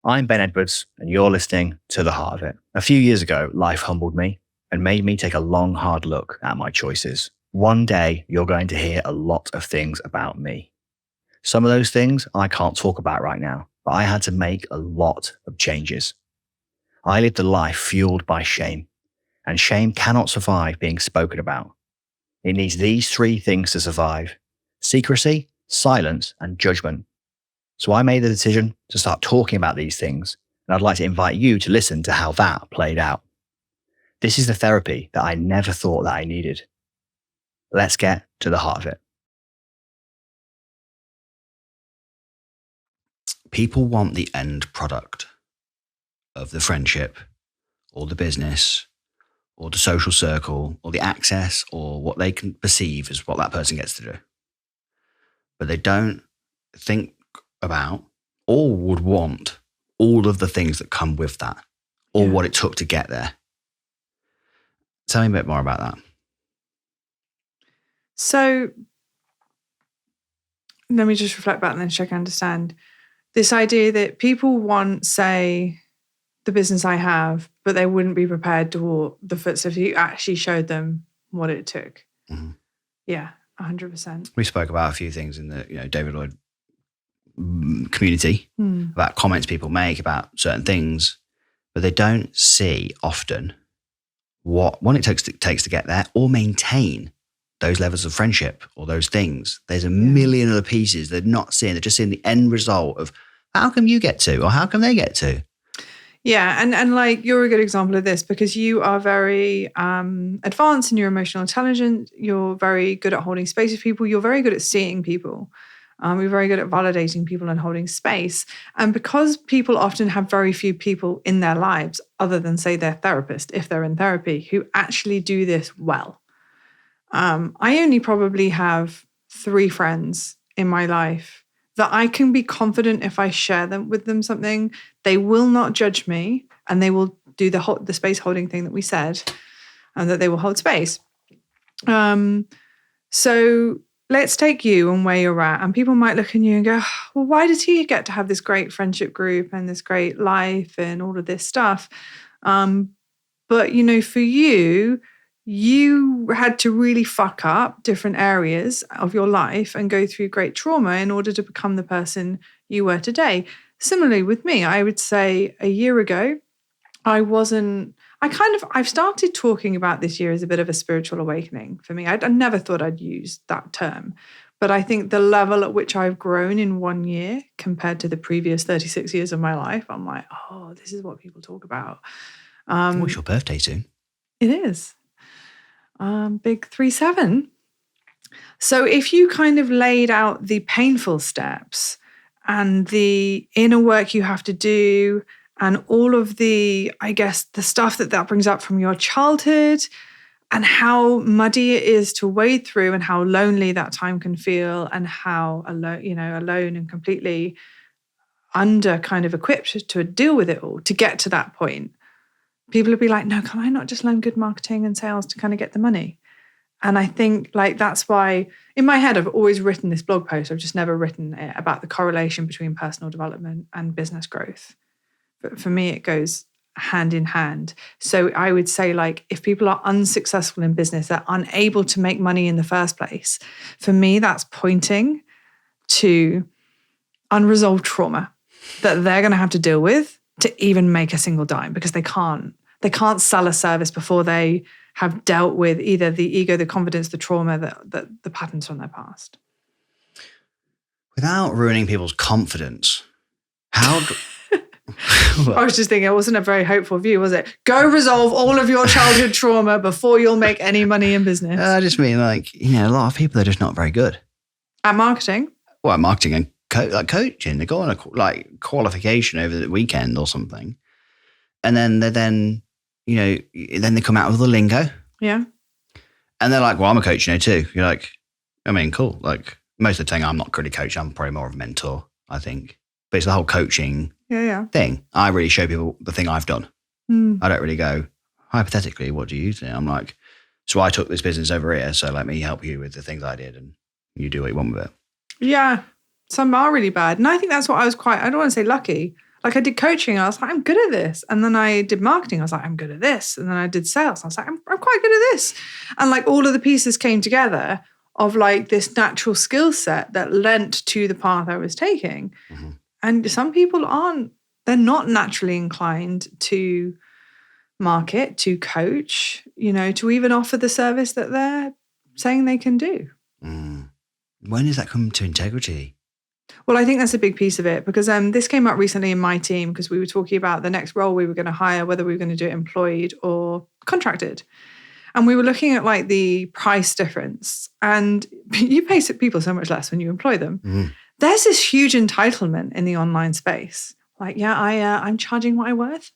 I'm Ben Edwards, and you're listening to The Heart of It. A few years ago, life humbled me and made me take a long, hard look at my choices. One day, you're going to hear a lot of things about me. Some of those things I can't talk about right now, but I had to make a lot of changes. I lived a life fueled by shame, and shame cannot survive being spoken about. It needs these three things to survive: secrecy, silence, and judgment. So I made the decision to start talking about these things, and I'd like to invite you to listen to how that played out. This is the therapy that I never thought that I needed. Let's get to the heart of it. People want the end product of the friendship or the business or the social circle or the access or what they can perceive as what that person gets to do. But they don't think about or would want all of the things that come with that or what it took to get there. Tell me a bit more about that. So let me just reflect back and then check I understand. This idea that people want, say, the business I have, but they wouldn't be prepared to walk the footsteps if you actually showed them what it took. Mm-hmm. Yeah, 100%. We spoke about a few things in the David Lloyd community about comments people make about certain things, but they don't see often what it takes to get there or maintain those levels of friendship or those things. There's a million other pieces they're not seeing. They're just seeing the end result of how come you get to or how come they get to. Yeah, and like you're a good example of this because you are very advanced in your emotional intelligence. You're very good at holding space with people. You're very good at seeing people. You're very good at validating people and holding space. And because people often have very few people in their lives, other than, say, their therapist, if they're in therapy, who actually do this well. I only probably have 3 friends in my life that I can be confident if I share them with them something, they will not judge me and they will do the space holding thing that we said and that they will hold space. So let's take you and where you're at. And people might look at you and go, well, why does he get to have this great friendship group and this great life and all of this stuff? But, for you had to really fuck up different areas of your life and go through great trauma in order to become the person you were today. Similarly with me, I would say a year ago, I've started talking about this year as a bit of a spiritual awakening for me. I never thought I'd use that term, but I think the level at which I've grown in 1 year compared to the previous 36 years of my life, I'm like, oh, this is what people talk about. What's your birthday soon? It is. Big 3-7. So if you kind of laid out the painful steps and the inner work you have to do and all of the, I guess, the stuff that brings up from your childhood and how muddy it is to wade through and how lonely that time can feel and how alone and completely under kind of equipped to deal with it all, to get to that point. People would be like, no, can I not just learn good marketing and sales to kind of get the money? And I think that's why in my head, I've always written this blog post. I've just never written it about the correlation between personal development and business growth. But for me, it goes hand in hand. So I would say if people are unsuccessful in business, they're unable to make money in the first place. For me, that's pointing to unresolved trauma that they're going to have to deal with to even make a single dime because they can't sell a service before they have dealt with either the ego, the confidence, the trauma, the patterns from their past. Without ruining people's confidence, how... I was just thinking it wasn't a very hopeful view, was it? Go resolve all of your childhood trauma before you'll make any money in business. I just mean a lot of people are just not very good. At marketing? Well, at marketing and coaching. They go on a qualification over the weekend or something. And then then they come out with the lingo. Yeah. And they're like, well, I'm a coach too. You're like, I mean, cool. Most of the time I'm not really a coach. I'm probably more of a mentor, I think. But it's the whole coaching thing. I really show people the thing I've done. I don't really go, hypothetically, what do you think? I'm like, so I took this business over here, so let me help you with the things I did and you do what you want with it. Yeah. Some are really bad. And I think that's what I was I don't want to say lucky. Like I did coaching, I was like, I'm good at this. And then I did marketing, I was like, I'm good at this. And then I did sales, I was like, I'm quite good at this. And like all of the pieces came together of like this natural skill set that lent to the path I was taking. Mm-hmm. And some people they're not naturally inclined to market, to coach, to even offer the service that they're saying they can do. When does that come to integrity? Well, I think that's a big piece of it because this came up recently in my team because we were talking about the next role we were going to hire, whether we were going to do it employed or contracted. And we were looking at like the price difference. And you pay people so much less when you employ them. Mm. There's this huge entitlement in the online space. Like, I'm charging what I'm worth.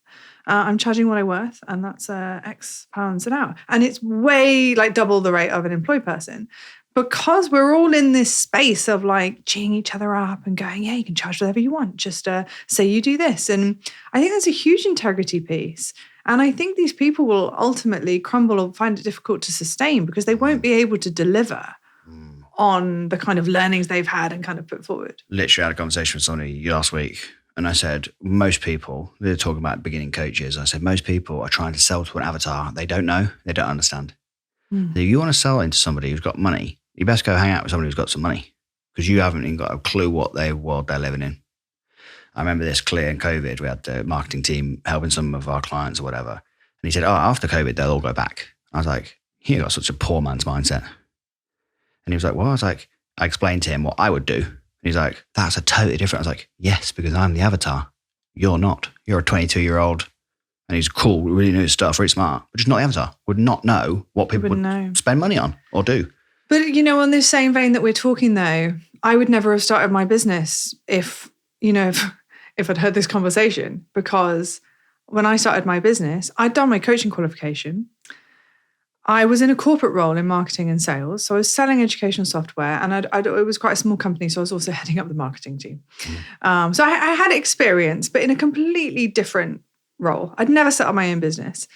I'm charging what I'm worth, and that's X pounds an hour. And it's way like double the rate of an employed person. Because we're all in this space of like cheering each other up and going, yeah, you can charge whatever you want. Just say you do this. And I think there's a huge integrity piece. And I think these people will ultimately crumble or find it difficult to sustain because they won't be able to deliver on the kind of learnings they've had and kind of put forward. Literally had a conversation with somebody last week. And I said, most people, they're talking about beginning coaches. I said, most people are trying to sell to an avatar. They don't know. They don't understand. If you want to sell into somebody who's got money, you best go hang out with somebody who's got some money because you haven't even got a clue what world they're living in. I remember this clear in COVID. We had the marketing team helping some of our clients or whatever. And he said, after COVID, they'll all go back. I was like, you got such a poor man's mindset. And he was like, well, I explained to him what I would do. And he's like, that's a totally different. I was like, yes, because I'm the avatar. You're not. You're a 22-year-old. And he's cool, really knows stuff, very smart, but just not the avatar. Would not know what people would spend money on or do. But, on this same vein that we're talking, though, I would never have started my business if I'd heard this conversation. Because when I started my business, I'd done my coaching qualification. I was in a corporate role in marketing and sales. So I was selling educational software and it was quite a small company. So I was also heading up the marketing team. So I had experience, but in a completely different role. I'd never set up my own business,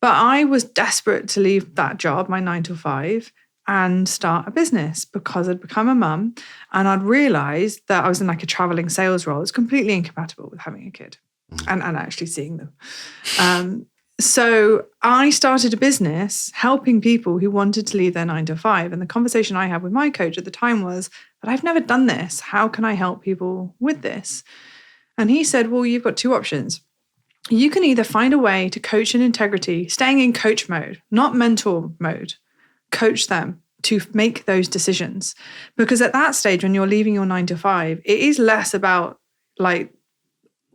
but I was desperate to leave that job, my 9 to 5, and start a business because I'd become a mum and I'd realized that I was in like a traveling sales role. It's completely incompatible with having a kid and actually seeing them. So I started a business helping people who wanted to leave their 9 to 5. And the conversation I had with my coach at the time was, but I've never done this. How can I help people with this? And he said, well, you've got two options. You can either find a way to coach in integrity, staying in coach mode, not mentor mode, coach them to make those decisions. Because at that stage, when you're leaving your 9 to 5, it is less about like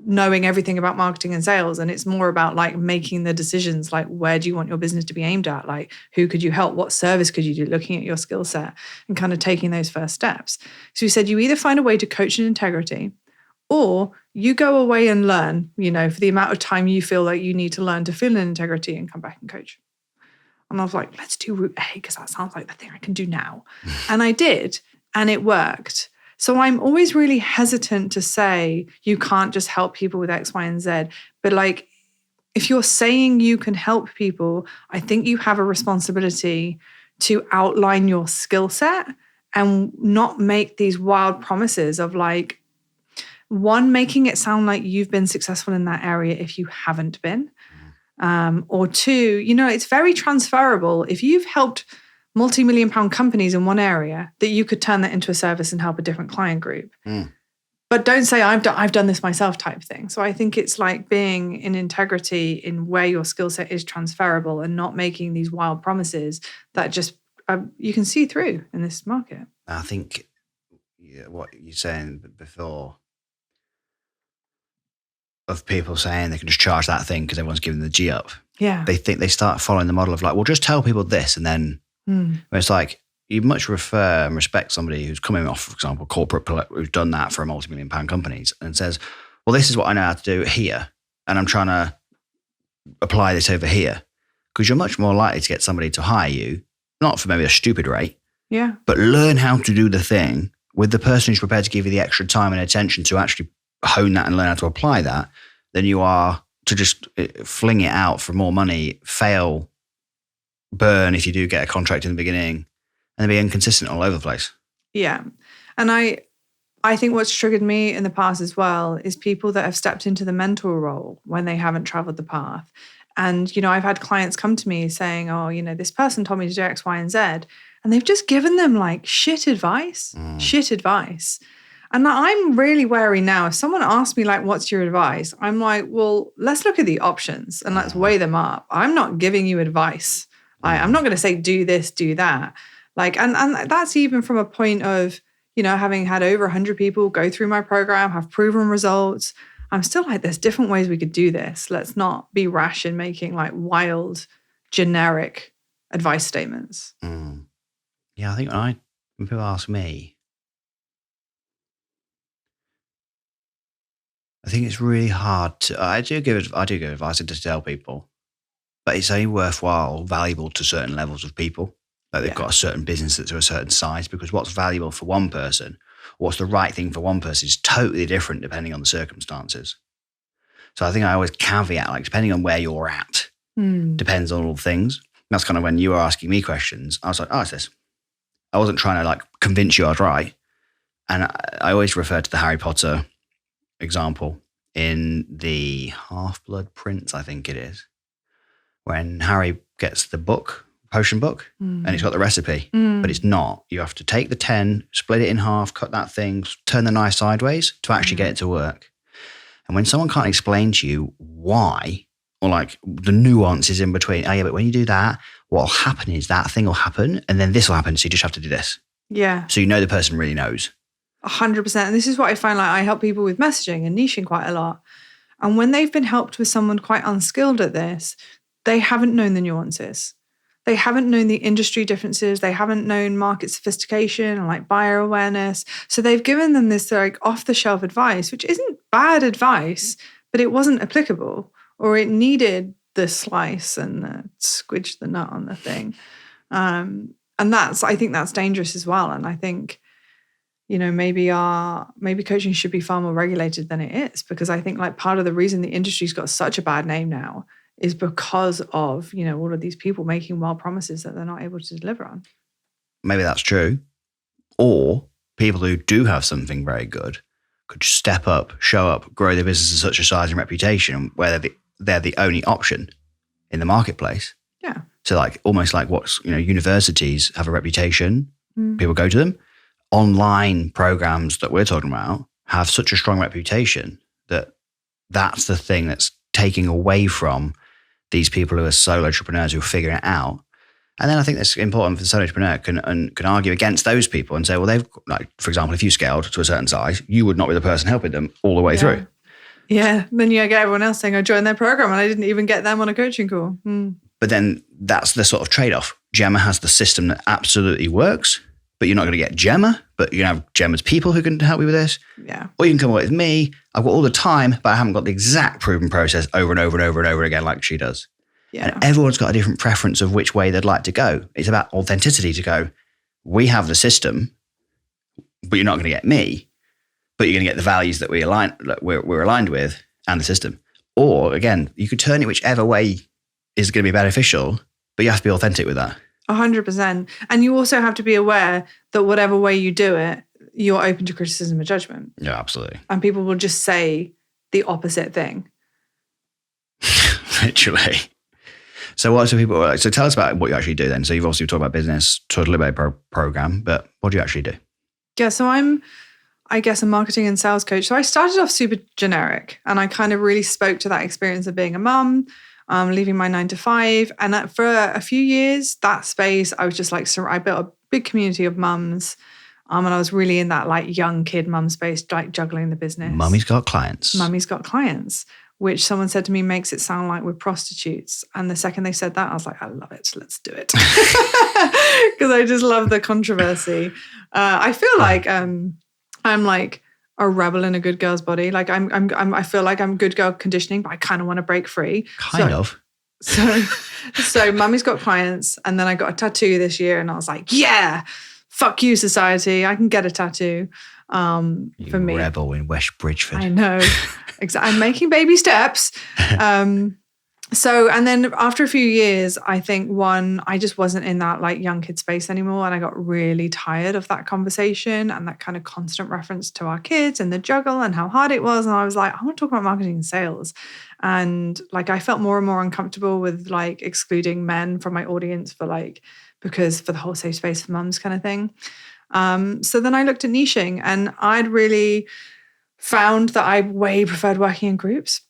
knowing everything about marketing and sales. And it's more about like making the decisions, like where do you want your business to be aimed at? Like who could you help? What service could you do? Looking at your skill set and kind of taking those first steps. So he said, you either find a way to coach in integrity or you go away and learn, for the amount of time you feel like you need to learn to feel in integrity and come back and coach. And I was like, let's do route A because that sounds like the thing I can do now. And I did, and it worked. So I'm always really hesitant to say you can't just help people with X, Y, and Z. But like, if you're saying you can help people, I think you have a responsibility to outline your skill set and not make these wild promises of like, one, making it sound like you've been successful in that area if you haven't been. Or two, it's very transferable. If you've helped multi-million pound companies in one area, that you could turn that into a service and help a different client group. But don't say I've done this myself type thing. So I think it's like being in integrity in where your skill set is transferable and not making these wild promises that just you can see through in this market. I think what you're saying before of people saying they can just charge that thing because everyone's giving the G up. Yeah. They think they start following the model of like, well, just tell people this. And then it's like, you much refer and respect somebody who's coming off, for example, corporate, who's done that for a multi-million pound companies and says, well, this is what I know how to do here. And I'm trying to apply this over here. Because you're much more likely to get somebody to hire you, not for maybe a stupid rate, but learn how to do the thing with the person who's prepared to give you the extra time and attention to actually hone that and learn how to apply that, than you are to just fling it out for more money, fail, burn if you do get a contract in the beginning, and then be inconsistent all over the place. Yeah. And I think what's triggered me in the past as well is people that have stepped into the mentor role when they haven't traveled the path. And, I've had clients come to me saying, oh, this person told me to do X, Y, and Z. And they've just given them like shit advice. And I'm really wary now. If someone asks me like, what's your advice? I'm like, well, let's look at the options and let's weigh them up. I'm not giving you advice. I'm not going to say, do this, do that. Like, and that's even from a point of, having had over 100 people go through my program, have proven results. I'm still like, there's different ways we could do this. Let's not be rash in making like wild, generic advice statements. Yeah, I think when people ask me, I think it's really hard to. I do give advice to tell people, but it's only worthwhile, valuable to certain levels of people. Like they've got a certain business that's to a certain size, because what's valuable for one person, what's the right thing for one person is totally different depending on the circumstances. So I think I always caveat, like, depending on where you're at, depends on all things. And that's kind of when you were asking me questions. I was like, oh, it's this. I wasn't trying to like convince you I was right. And I always refer to the Harry Potter example in the Half-Blood Prince, I think it is, when Harry gets the potion book, and it's got the recipe, but it's not. You have to take the 10, split it in half, cut that thing, turn the knife sideways to actually get it to work. And when someone can't explain to you why, or like the nuances in between, oh yeah, but when you do that, what'll happen is that thing will happen, and then this will happen, so you just have to do this. Yeah. So the person really knows. 100%. And this is what I find, like, I help people with messaging and niching quite a lot. And when they've been helped with someone quite unskilled at this, they haven't known the nuances. They haven't known the industry differences. They haven't known market sophistication and like buyer awareness. So they've given them this like off-the-shelf advice, which isn't bad advice, but it wasn't applicable, or it needed the slice and the squidge the nut on the thing. And I think that's dangerous as well. And I think, maybe coaching should be far more regulated than it is, because I think like part of the reason the industry's got such a bad name now is because of, all of these people making wild promises that they're not able to deliver on. Maybe that's true. Or people who do have something very good could step up, show up, grow their business to such a size and reputation where they're the only option in the marketplace. Yeah. So like almost like what's, universities have a reputation, people go to them. Online programs that we're talking about have such a strong reputation that that's the thing that's taking away from these people who are solo entrepreneurs who are figuring it out. And then I think that's important for the solo entrepreneur can argue against those people and say, well, they've, like, for example, if you scaled to a certain size, you would not be the person helping them all the way through. Yeah. Then you get everyone else saying, I joined their program and I didn't even get them on a coaching call. But then that's the sort of trade-off. Gemma has the system that absolutely works, but you're not going to get Gemma, but you have Gemma's people who can help you with this. Yeah. Or you can come up with me. I've got all the time, but I haven't got the exact proven process over and over and over and over again like she does. Yeah. And everyone's got a different preference of which way they'd like to go. It's about authenticity to go, we have the system, but you're not going to get me, but you're going to get the values that we're aligned with and the system. Or again, you could turn it whichever way is going to be beneficial, but you have to be authentic with that. 100%. And you also have to be aware that whatever way you do it, you're open to criticism and judgment. Yeah, absolutely. And people will just say the opposite thing. Literally. So what do people like? So tell us about what you actually do then. So you've obviously talked about business, talked a little bit about program, but what do you actually do? Yeah, so I'm, I guess, a marketing and sales coach. So I started off super generic, and I kind of really spoke to that experience of being a mum, leaving my 9 to 5. And for a few years, that space, I was just like, I built a big community of mums. And I was really in that like young kid mum space, like juggling the business. Mummy's got clients. Mummy's got clients, which someone said to me makes it sound like we're prostitutes. And the second they said that, I was like, I love it. Let's do it. Because I just love the controversy. I feel like I'm like a rebel in a good girl's body. Like I feel like I'm good girl conditioning, but I kind of want to break free. Kind of. So Mummy's got clients, and then I got a tattoo this year, and I was like, yeah, fuck you, society. I can get a tattoo. For me, rebel in West Bridgeford. I know. Exactly. I'm making baby steps. So, and then after a few years, I think I just wasn't in that like young kid space anymore. And I got really tired of that conversation and that kind of constant reference to our kids and the juggle and how hard it was. And I was like, I want to talk about marketing and sales. And like, I felt more and more uncomfortable with like excluding men from my audience because for the whole safe space for mums kind of thing. So then I looked at niching, and I'd really found that I way preferred working in groups.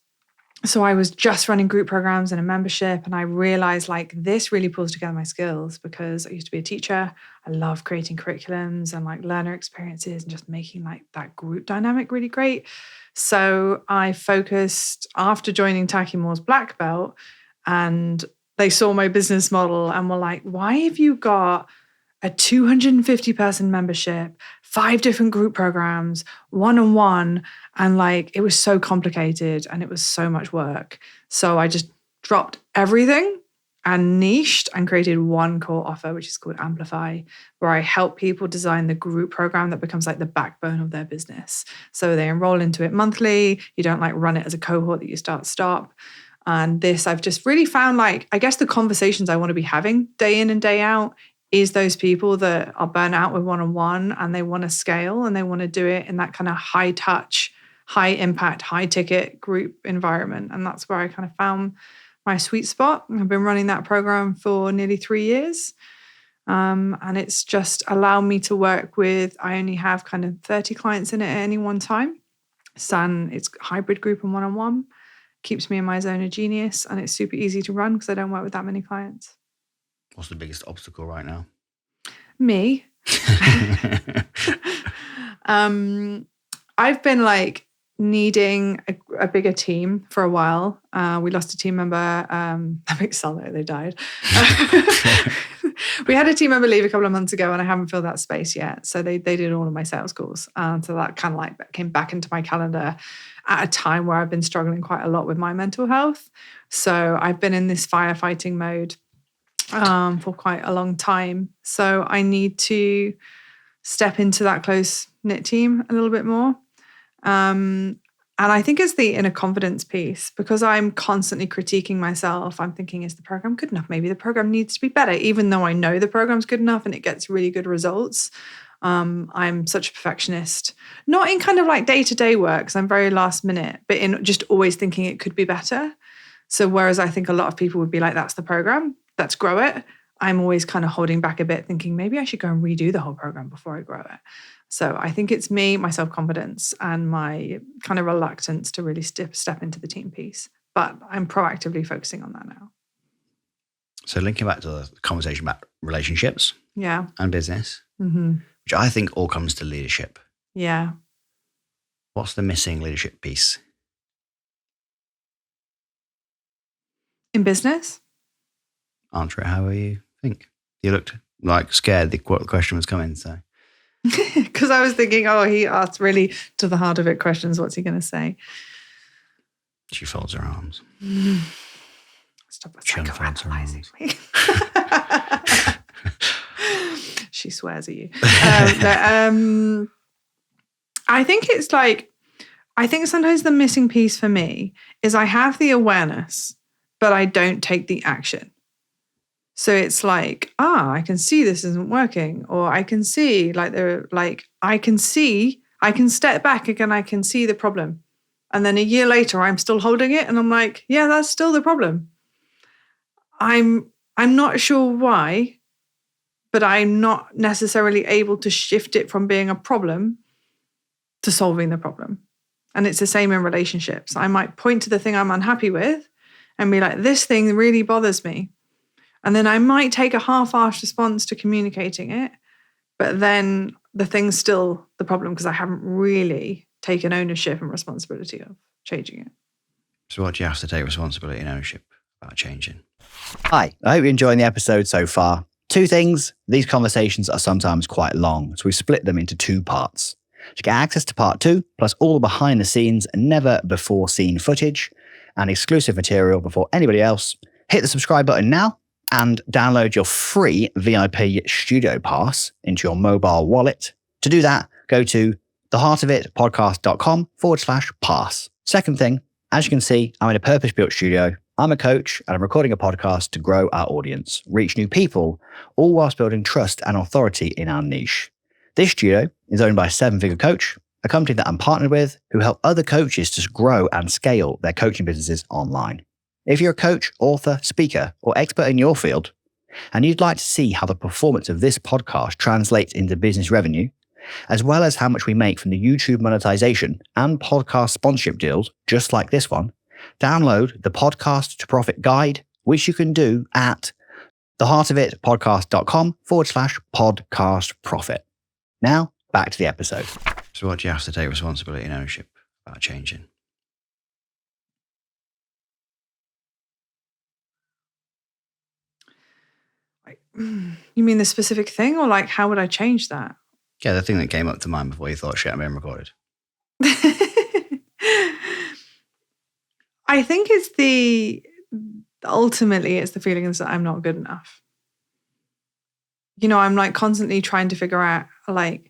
So I was just running group programs and a membership, and I realized like this really pulls together my skills because I used to be a teacher. I love creating curriculums and like learner experiences and just making like that group dynamic really great. So I focused after joining Taki Moore's Black Belt, and they saw my business model and were like, why have you got a 250 person membership, 5 different group programs, one-on-one. And like, it was so complicated and it was so much work. So I just dropped everything and niched and created one core offer, which is called Amplify, where I help people design the group program that becomes like the backbone of their business. So they enroll into it monthly. You don't like run it as a cohort that you stop. And this, I've just really found like, I guess the conversations I want to be having day in and day out is those people that are burnt out with one-on-one and they want to scale and they want to do it in that kind of high touch, high impact, high ticket group environment. And that's where I kind of found my sweet spot. I've been running that program for nearly 3 years. And it's just allowed me to work with, I only have kind of 30 clients in it at any one time. So it's hybrid group and one-on-one. Keeps me in my zone of genius, and it's super easy to run because I don't work with that many clients. What's the biggest obstacle right now? Me. I've been like needing a bigger team for a while. We lost a team member. That makes it sound like they died. We had a team member leave a couple of months ago, and I haven't filled that space yet. So they did all of my sales calls. So that kind of like came back into my calendar at a time where I've been struggling quite a lot with my mental health. So I've been in this firefighting mode for quite a long time. So I need to step into that close-knit team a little bit more. And I think it's the inner confidence piece, because I'm constantly critiquing myself. I'm thinking, is the program good enough? Maybe the program needs to be better, even though I know the program's good enough and it gets really good results. I'm such a perfectionist, not in kind of like day-to-day work, because I'm very last minute, but in just always thinking it could be better. So whereas I think a lot of people would be like, that's the program, let's grow it. I'm always kind of holding back a bit, thinking maybe I should go and redo the whole program before I grow it. So I think it's me, my self-confidence, and my kind of reluctance to really step into the team piece. But I'm proactively focusing on that now. So linking back to the conversation about relationships and business, which I think all comes to leadership. Yeah. What's the missing leadership piece? In business? Answer it however you think. You looked like scared the question was coming, so. Because I was thinking, he asked really to the heart of it questions. What's he going to say? She folds her arms. Stop psychoanalyzing me. She swears at you. I think it's like, I think sometimes the missing piece for me is I have the awareness, but I don't take the action. So it's like, I can see this isn't working, or I can see I can step back again, I can see the problem. And then a year later, I'm still holding it. And I'm like, yeah, that's still the problem. I'm not sure why, but I'm not necessarily able to shift it from being a problem to solving the problem. And it's the same in relationships. I might point to the thing I'm unhappy with and be like, this thing really bothers me. And then I might take a half-assed response to communicating it, but then the thing's still the problem because I haven't really taken ownership and responsibility of changing it. So what do you have to take responsibility and ownership about changing? Hi, I hope you're enjoying the episode so far. 2 things. These conversations are sometimes quite long, so we've split them into 2 parts. To get access to part 2, plus all the behind the scenes and never before seen footage and exclusive material before anybody else, hit the subscribe button now and download your free VIP studio pass into your mobile wallet. To do that, go to theheartofitpodcast.com/pass. Second thing, As you can see, I'm in a purpose-built studio. I'm a coach and I'm recording a podcast to grow our audience, reach new people, all whilst building trust and authority in our niche. This studio is owned by a 7-figure coach, a company that I'm partnered with who help other coaches to grow and scale their coaching businesses online. If you're a coach, author, speaker, or expert in your field, and you'd like to see how the performance of this podcast translates into business revenue, as well as how much we make from the YouTube monetization and podcast sponsorship deals, just like this one, download the Podcast to Profit Guide, which you can do at theheartofitpodcast.com/podcast profit. Now, back to the episode. So what do you have to take responsibility and ownership about changing? You mean the specific thing, or like how would I change that? Yeah, the thing that came up to mind before you thought, shit, I'm being recorded. I think ultimately it's the feeling that I'm not good enough. I'm like constantly trying to figure out like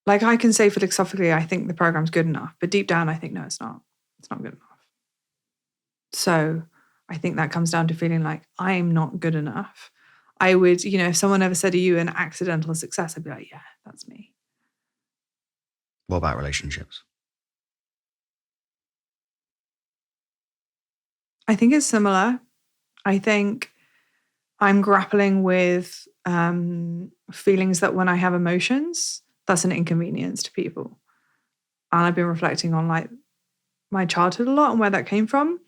I can say philosophically, I think the program's good enough, but deep down I think, no, it's not. It's not good enough. So I think that comes down to feeling like I'm not good enough. I would, if someone ever said to you an accidental success, I'd be like, yeah, that's me. What about relationships? I think it's similar. I think I'm grappling with feelings that when I have emotions, that's an inconvenience to people. And I've been reflecting on like my childhood a lot and where that came from.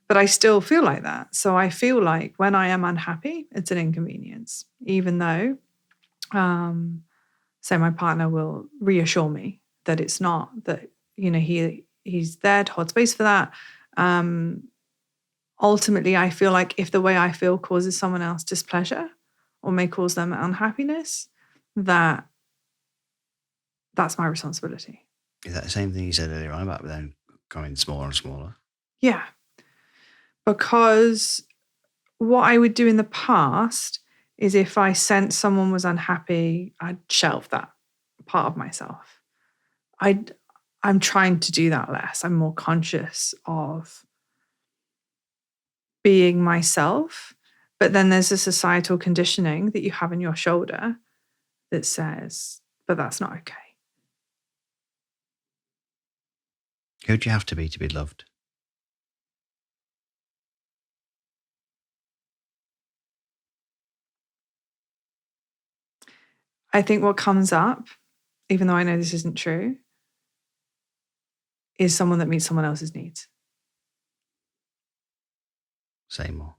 But I still feel like that. So I feel like when I am unhappy, it's an inconvenience, even though, say my partner will reassure me that it's not, that, he's there to hold space for that. Ultimately, I feel like if the way I feel causes someone else displeasure or may cause them unhappiness, that's my responsibility. Is that the same thing you said earlier on about then going smaller and smaller? Yeah. Because what I would do in the past is if I sensed someone was unhappy, I'd shelve that part of myself. I'm trying to do that less. I'm more conscious of being myself. But then there's a societal conditioning that you have in your shoulder that says, but that's not okay. Who do you have to be loved? I think what comes up, even though I know this isn't true, is someone that meets someone else's needs. Say more.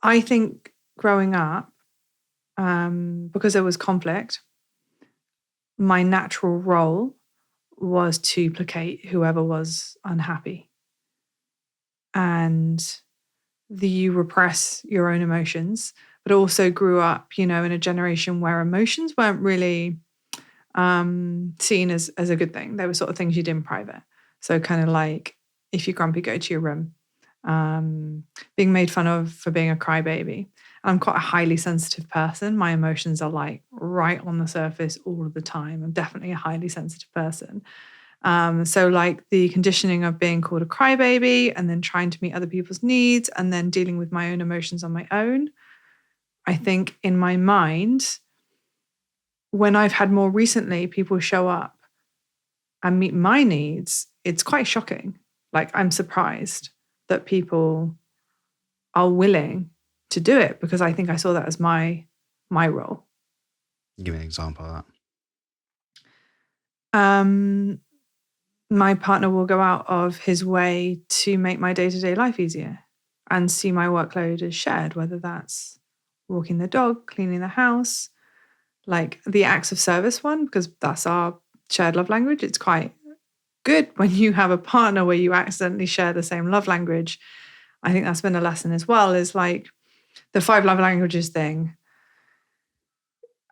I think growing up, because there was conflict, my natural role was to placate whoever was unhappy. And you repress your own emotions, but also grew up, in a generation where emotions weren't really seen as a good thing. They were sort of things you did in private. So kind of like, if you're grumpy, go to your room. Being made fun of for being a crybaby. I'm quite a highly sensitive person. My emotions are like right on the surface all of the time. I'm definitely a highly sensitive person. So like the conditioning of being called a crybaby and then trying to meet other people's needs and then dealing with my own emotions on my own. I think in my mind, when I've had more recently people show up and meet my needs, it's quite shocking. Like I'm surprised that people are willing to do it because I think I saw that as my role. Give me an example of that. My partner will go out of his way to make my day-to-day life easier and see my workload as shared, whether that's walking the dog, cleaning the house, like the acts of service one, because that's our shared love language. It's quite good when you have a partner where you accidentally share the same love language. I think that's been a lesson as well, is like the 5 love languages thing.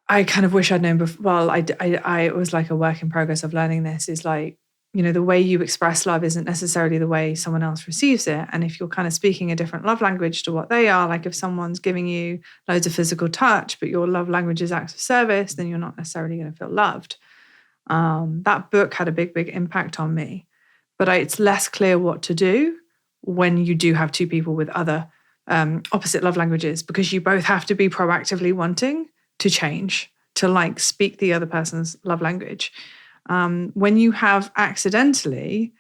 I kind of wish I'd known before. Well, it was like a work in progress of learning this, is like, the way you express love isn't necessarily the way someone else receives it. And if you're kind of speaking a different love language to what they are, like if someone's giving you loads of physical touch, but your love language is acts of service, then you're not necessarily going to feel loved. That book had a big impact on me. But it's less clear what to do when you do have two people with other opposite love languages, because you both have to be proactively wanting to change, to like speak the other person's love language. When you have accidentally,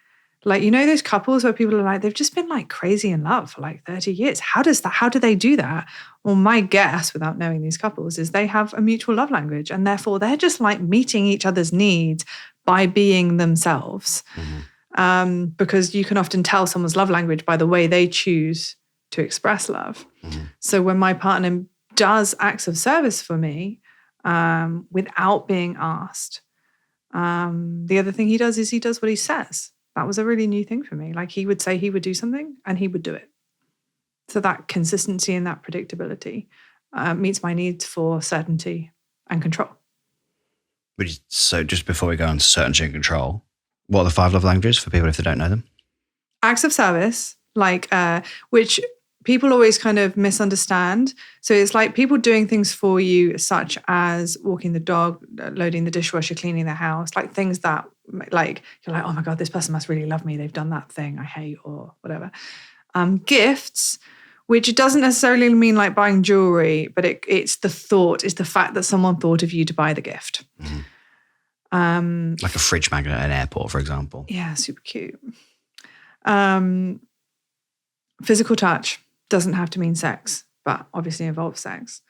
like, you know, those couples where people are like, they've just been like crazy in love for like 30 years. How do they do that? Well, my guess, without knowing these couples, is they have a mutual love language, and therefore they're just like meeting each other's needs by being themselves. Because you can often tell someone's love language by the way they choose to express love. So when my partner does acts of service for me without being asked, the other thing he does is he does what he says. That was a really new thing for me. Like, he would say he would do something and he would do it. So that consistency and that predictability meets my needs for certainty and control. So just before we go on to certainty and control, what are the 5 love languages for people if they don't know them? Acts of service, like which people always kind of misunderstand. So it's like people doing things for you, such as walking the dog, loading the dishwasher, cleaning the house, like things that like you're like, oh my God, this person must really love me. They've done that thing I hate or whatever. Gifts, which doesn't necessarily mean like buying jewelry, but it's the fact that someone thought of you to buy the gift. Like a fridge magnet at an airport, for example. Yeah, super cute. Physical touch doesn't have to mean sex, but obviously involves sex.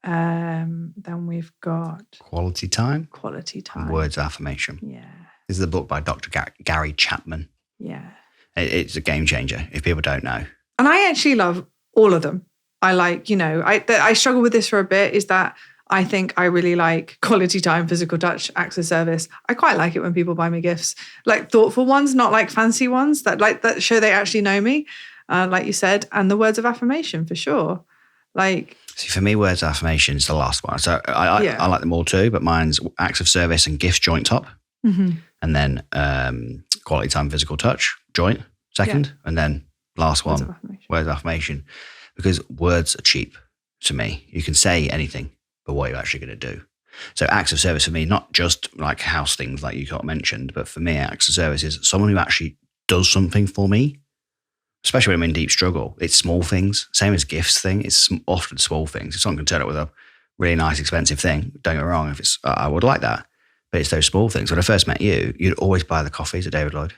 Then we've got quality time. And words of affirmation. Yeah. This is a book by Dr. Gary Chapman. Yeah. It's a game changer if people don't know. And I actually love all of them. I like, you know, I struggle with this for a bit, is that I think I really like quality time, physical touch, acts of service. I quite like it when people buy me gifts, like thoughtful ones, not like fancy ones that show they actually know me, like you said, and the words of affirmation for sure. Like, see, for me, words of affirmation is the last one. So I like them all too, but mine's acts of service and gifts joint top, and then quality time, physical touch joint second, and then last one, words of affirmation, because words are cheap to me. You can say anything, but what you're actually going to do. So acts of service for me, not just like house things like you mentioned, but for me, acts of service is someone who actually does something for me, especially when I'm in deep struggle. It's small things, same as gifts thing. It's often small things. If someone can turn up with a really nice, expensive thing, don't get me wrong, if it's, I would like that, but it's those small things. When I first met you, you'd always buy the coffees at David Lloyd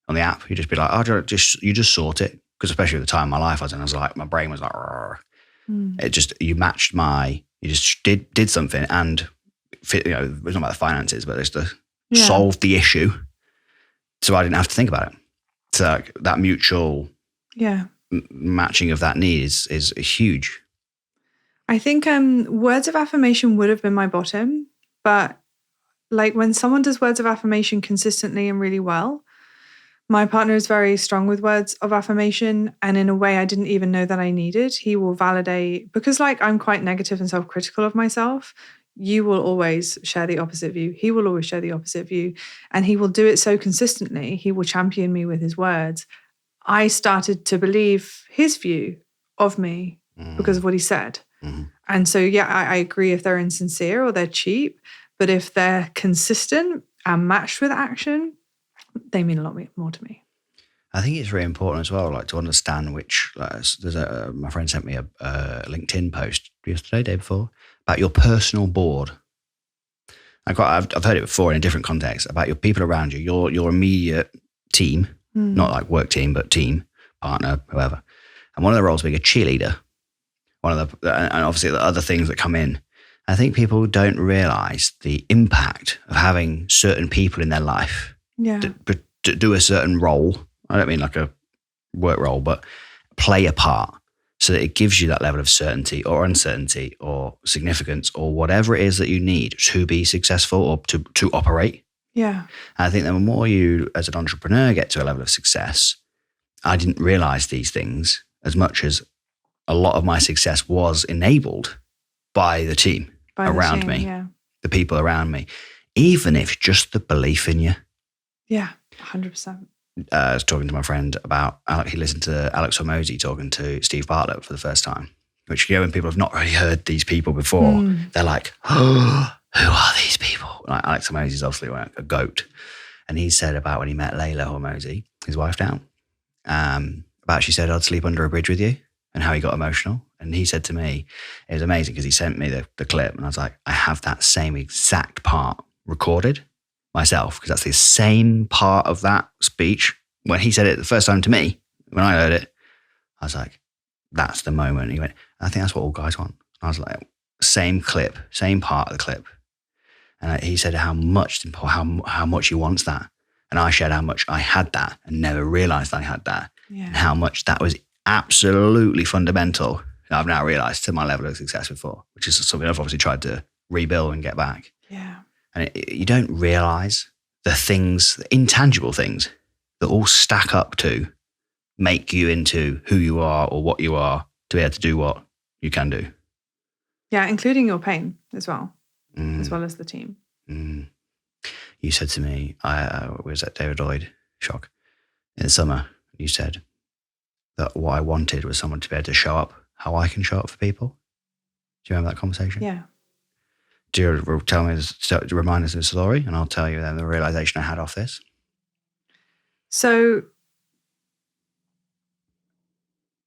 on the app. You'd just be like, oh, you just sort it. Because especially at the time of my life I was like, my brain was like, it just, you just did something, and it was not about the finances, but it's solved the issue. So I didn't have to think about it. So that mutual matching of that need is huge. I think words of affirmation would have been my bottom, but like when someone does words of affirmation consistently and really well, my partner is very strong with words of affirmation, and in a way I didn't even know that I needed. He will validate, because like I'm quite negative and self-critical of myself. You will always share the opposite view. He will always share the opposite view, and he will do it so consistently. He will champion me with his words. I started to believe his view of me because of what he said. And so, I agree if they're insincere or they're cheap, but if they're consistent and matched with action, they mean a lot more to me. I think it's very important as well, like to understand which. My friend sent me a LinkedIn post yesterday, day before, about your personal board. I've heard it before in a different context about your people around you, your immediate team, not like work team, but team, partner, whoever. And one of the roles being a cheerleader. And obviously the other things that come in. I think people don't realize the impact of having certain people in their life. To do a certain role. I don't mean like a work role, but play a part so that it gives you that level of certainty or uncertainty or significance or whatever it is that you need to be successful or to operate. Yeah. And I think the more you as an entrepreneur get to a level of success, I didn't realize these things as much as a lot of my success was enabled by the team around me, the people around me, even if just the belief in you. Yeah, 100%. I was talking to my friend about, he listened to Alex Hormozy talking to Steve Bartlett for the first time, which, when people have not really heard these people before, they're like, oh, who are these people? Like Alex Hormozy is obviously like a goat. And he said about when he met Layla Hormozy, his wife now, about she said, I'd sleep under a bridge with you, and how he got emotional. And he said to me, it was amazing because he sent me the clip, and I was like, I have that same exact part recorded myself, because that's the same part of that speech. When he said it the first time to me, when I heard it, I was like, that's the moment. He went, I think that's what all guys want. I was like, same clip, same part of the clip. And he said how much he wants that. And I shared how much I had that and never realized I had that. Yeah. And how much that was absolutely fundamental. I've now realized to my level of success before, which is something I've obviously tried to rebuild and get back. Yeah. And you don't realize the things, the intangible things that all stack up to make you into who you are or what you are to be able to do what you can do. Yeah, including your pain as well, as well as the team. Mm. You said to me, I was at David Lloyd Shock in the summer. You said that what I wanted was someone to be able to show up how I can show up for people. Do you remember that conversation? Yeah. Do you tell me, remind us of the story, and I'll tell you then the realization I had off this. So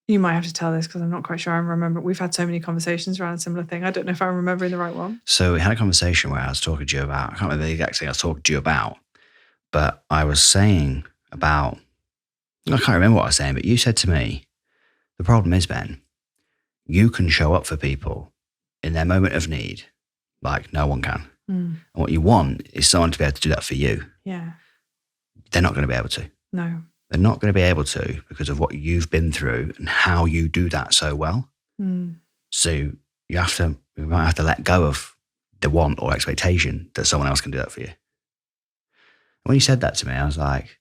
you might have to tell this because I'm not quite sure I remember. We've had so many conversations around a similar thing. I don't know if I'm remembering the right one. So we had a conversation where I was talking to you about, I can't remember the exact thing I was talking to you about, but I was saying about, I can't remember what I was saying, but you said to me, the problem is, Ben, you can show up for people in their moment of need like no one can. And what you want is someone to be able to do that for you. Yeah. They're not going to be able to. No. They're not going to be able to because of what you've been through and how you do that so well. So you might have to let go of the want or expectation that someone else can do that for you. When you said that to me, I was like,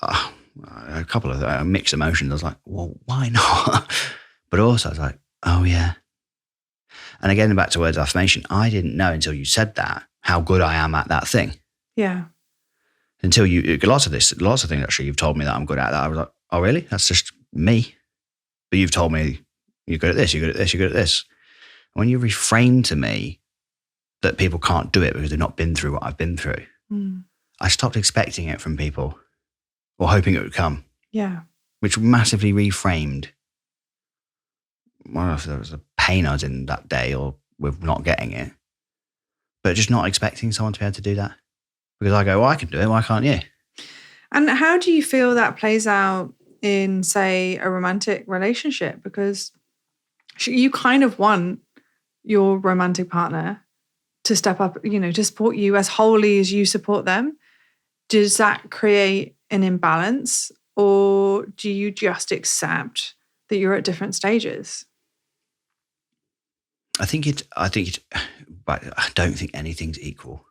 a couple of mixed emotions. I was like, well, why not? But also I was like, oh yeah. And again, back to words of affirmation, I didn't know until you said that how good I am at that thing. Yeah. Until lots of things actually you've told me that I'm good at that. I was like, oh really? That's just me. But you've told me you're good at this, you're good at this, you're good at this. When you reframe to me that people can't do it because they've not been through what I've been through, I stopped expecting it from people or hoping it would come. Yeah. Which massively reframed. I don't know if there was a pain I was in that day or with not getting it, but just not expecting someone to be able to do that. Because I go, well, I can do it. Why can't you? And how do you feel that plays out in, say, a romantic relationship? Because you kind of want your romantic partner to step up, to support you as wholly as you support them. Does that create an imbalance, or do you just accept that you're at different stages? I think it, but I don't think anything's equal.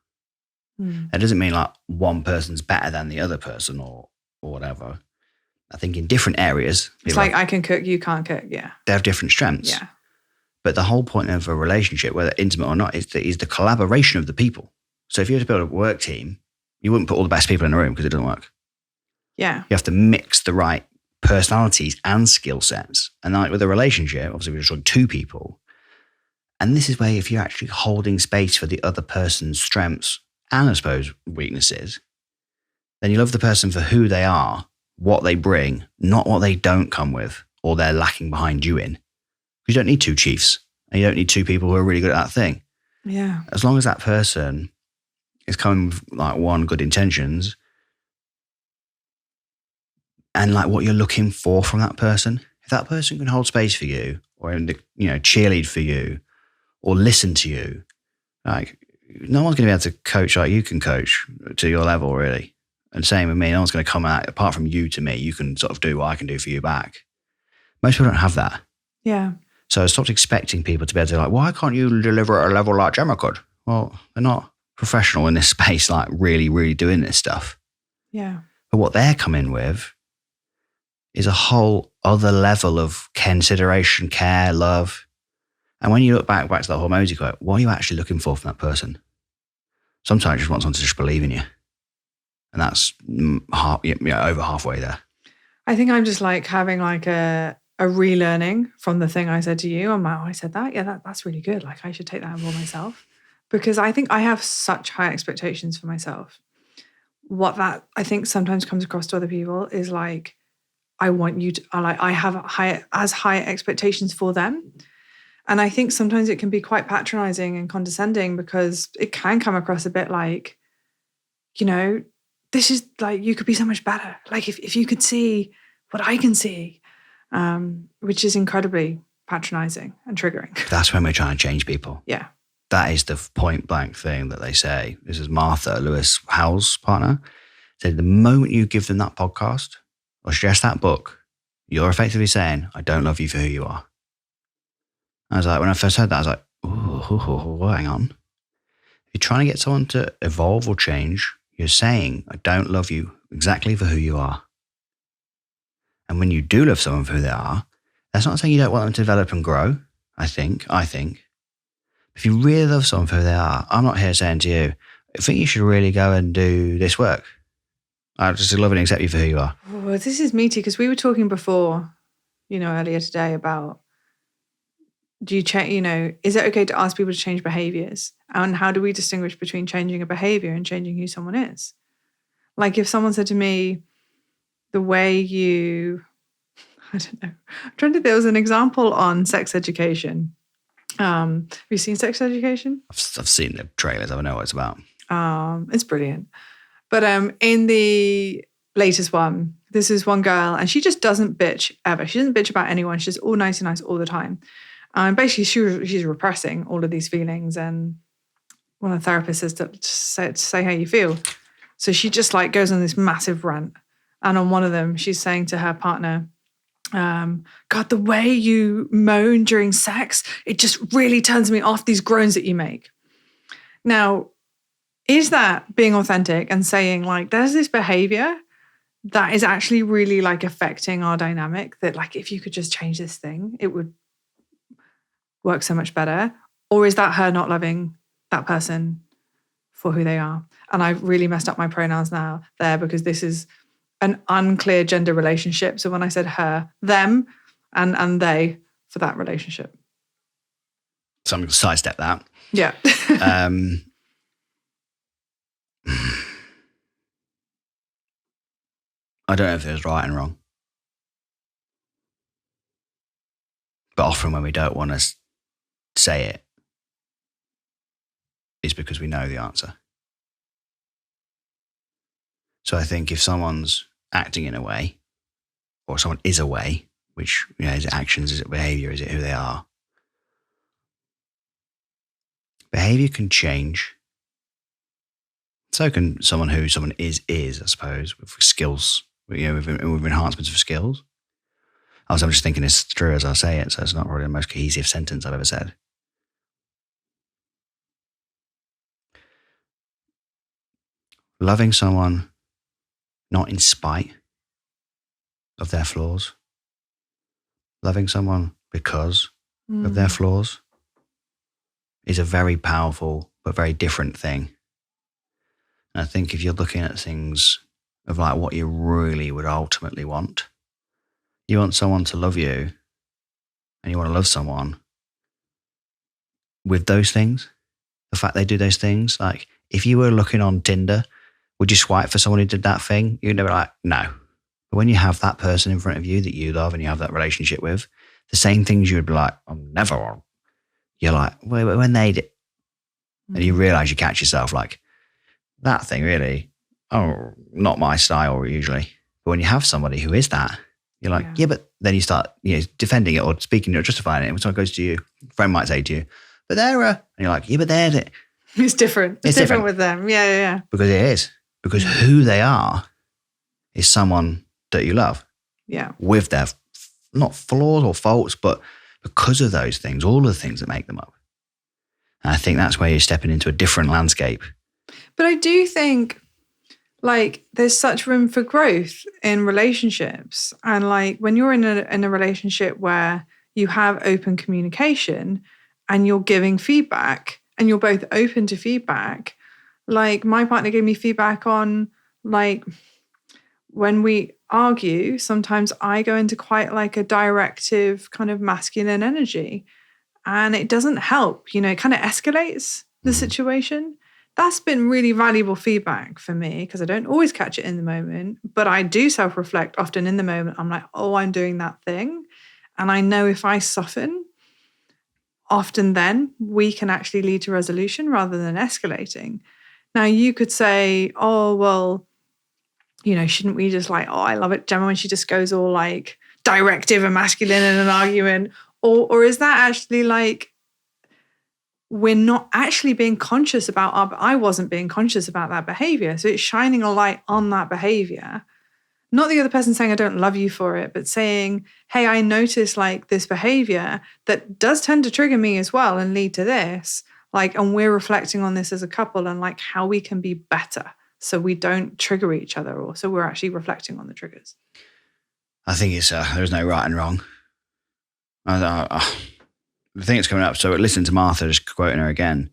That doesn't mean like one person's better than the other person or whatever. I think in different areas. It's like I can cook, you can't cook. Yeah. They have different strengths. Yeah. But the whole point of a relationship, whether intimate or not, is the collaboration of the people. So if you were to build a work team, you wouldn't put all the best people in the room because it doesn't work. Yeah. You have to mix the right personalities and skill sets. And like with a relationship, obviously we're just like two people. And this is where if you're actually holding space for the other person's strengths and I suppose weaknesses, then you love the person for who they are, what they bring, not what they don't come with or they're lacking behind you in. You don't need two chiefs and you don't need two people who are really good at that thing. Yeah. As long as that person is coming with like one, good intentions and like what you're looking for from that person. If that person can hold space for you or cheerlead for you or listen to you, like no one's going to be able to coach like you can coach to your level really. And same with me, no one's going to come out apart from you to me. You can sort of do what I can do for you back. Most people don't have that. Yeah. So I stopped expecting people to be able to like, why can't you deliver at a level like Gemma could? Well, they're not professional in this space, like really, really doing this stuff. Yeah. But what they're coming with is a whole other level of consideration, care, love. And when you look back to the Hormozy quote, what are you actually looking for from that person? Sometimes you just want someone to just believe in you. And that's over halfway there. I think I'm just like having like a relearning from the thing I said to you. I'm like, oh, I said that? Yeah, that's really good. Like I should take that on board myself. because I think I have such high expectations for myself. What that I think sometimes comes across to other people is like, I want you to, I have high expectations for them. And I think sometimes it can be quite patronizing and condescending, because it can come across a bit like, this is like, you could be so much better. Like if you could see what I can see, which is incredibly patronizing and triggering. That's when we're trying to change people. Yeah. That is the point blank thing that they say. This is Martha Lewis Howell's partner. Said the moment you give them that podcast or suggest that book, you're effectively saying, I don't love you for who you are. I was like, when I first heard that, I was like, ooh, hang on. If you're trying to get someone to evolve or change, you're saying, I don't love you exactly for who you are. And when you do love someone for who they are, that's not saying you don't want them to develop and grow, I think. If you really love someone for who they are, I'm not here saying to you, I think you should really go and do this work. I just love and accept you for who you are. Oh, this is meaty, because we were talking before, earlier today about, do you change, is it okay to ask people to change behaviors? And how do we distinguish between changing a behavior and changing who someone is? Like if someone said to me, the way you, I don't know, I'm trying to, there was an example on sex education. Have you seen Sex Education? I've seen the trailers. I know what it's about. It's brilliant. But in the latest one, this is one girl, and she just doesn't bitch ever. She doesn't bitch about anyone. She's all nice and nice all the time. And basically, she's repressing all of these feelings. And one of the therapists says to say how you feel. So she just like goes on this massive rant. And on one of them, she's saying to her partner, God, the way you moan during sex, it just really turns me off, these groans that you make. Now, is that being authentic and saying like, there's this behavior that is actually really like affecting our dynamic, that like, if you could just change this thing, it would work so much better? Or is that her not loving that person for who they are? And I've really messed up my pronouns now there, because this is an unclear gender relationship. So when I said her, them, and they for that relationship. So I'm going to sidestep that. Yeah. I don't know if there's right and wrong. But often when we don't want to say it, it's because we know the answer. So I think if someone's acting in a way, or someone is a way, which, is it actions, is it behavior, is it who they are? Behavior can change. So can someone who someone is, I suppose, with skills, with enhancements of skills. I'm just thinking this through as I say it, so it's not really the most cohesive sentence I've ever said. Loving someone not in spite of their flaws. Loving someone because of their flaws is a very powerful but very different thing. And I think if you're looking at things of like what you really would ultimately want, you want someone to love you, and you want to love someone with those things. The fact they do those things, like if you were looking on Tinder, would you swipe for someone who did that thing? You'd be like, no. But when you have that person in front of you that you love and you have that relationship with, the same things you would be like, oh, never. You're like, well, when they did, and you realize you catch yourself like, that thing really, oh, not my style usually. But when you have somebody who is that, you're like, yeah, but then you start defending it or speaking or justifying it. And when someone goes to you, a friend might say to you, but they're, and you're like, yeah, but they're. It's different. It's different with them. Yeah. Because it is. Because who they are is someone that you love. Yeah. With their, not flaws or faults, but because of those things, all of the things that make them up. And I think that's where you're stepping into a different landscape. But I do think like there's such room for growth in relationships. And like when you're in a relationship where you have open communication and you're giving feedback and you're both open to feedback, like my partner gave me feedback on like when we argue, sometimes I go into quite like a directive kind of masculine energy and it doesn't help, it kind of escalates the situation. That's been really valuable feedback for me because I don't always catch it in the moment, but I do self-reflect often in the moment. I'm like, oh, I'm doing that thing. And I know if I soften, often then we can actually lead to resolution rather than escalating. Now you could say, oh, well, shouldn't we just like, oh, I love it, Gemma, when she just goes all like directive and masculine in an argument? Or is that actually like, we're not actually being conscious about I wasn't being conscious about that behavior. So it's shining a light on that behavior. Not the other person saying, I don't love you for it, but saying, hey, I notice like this behavior that does tend to trigger me as well and lead to this. Like, and we're reflecting on this as a couple and like how we can be better so we don't trigger each other, or so we're actually reflecting on the triggers. I think it's there's no right and wrong. The thing that's coming up, so listen to Martha, just quoting her again.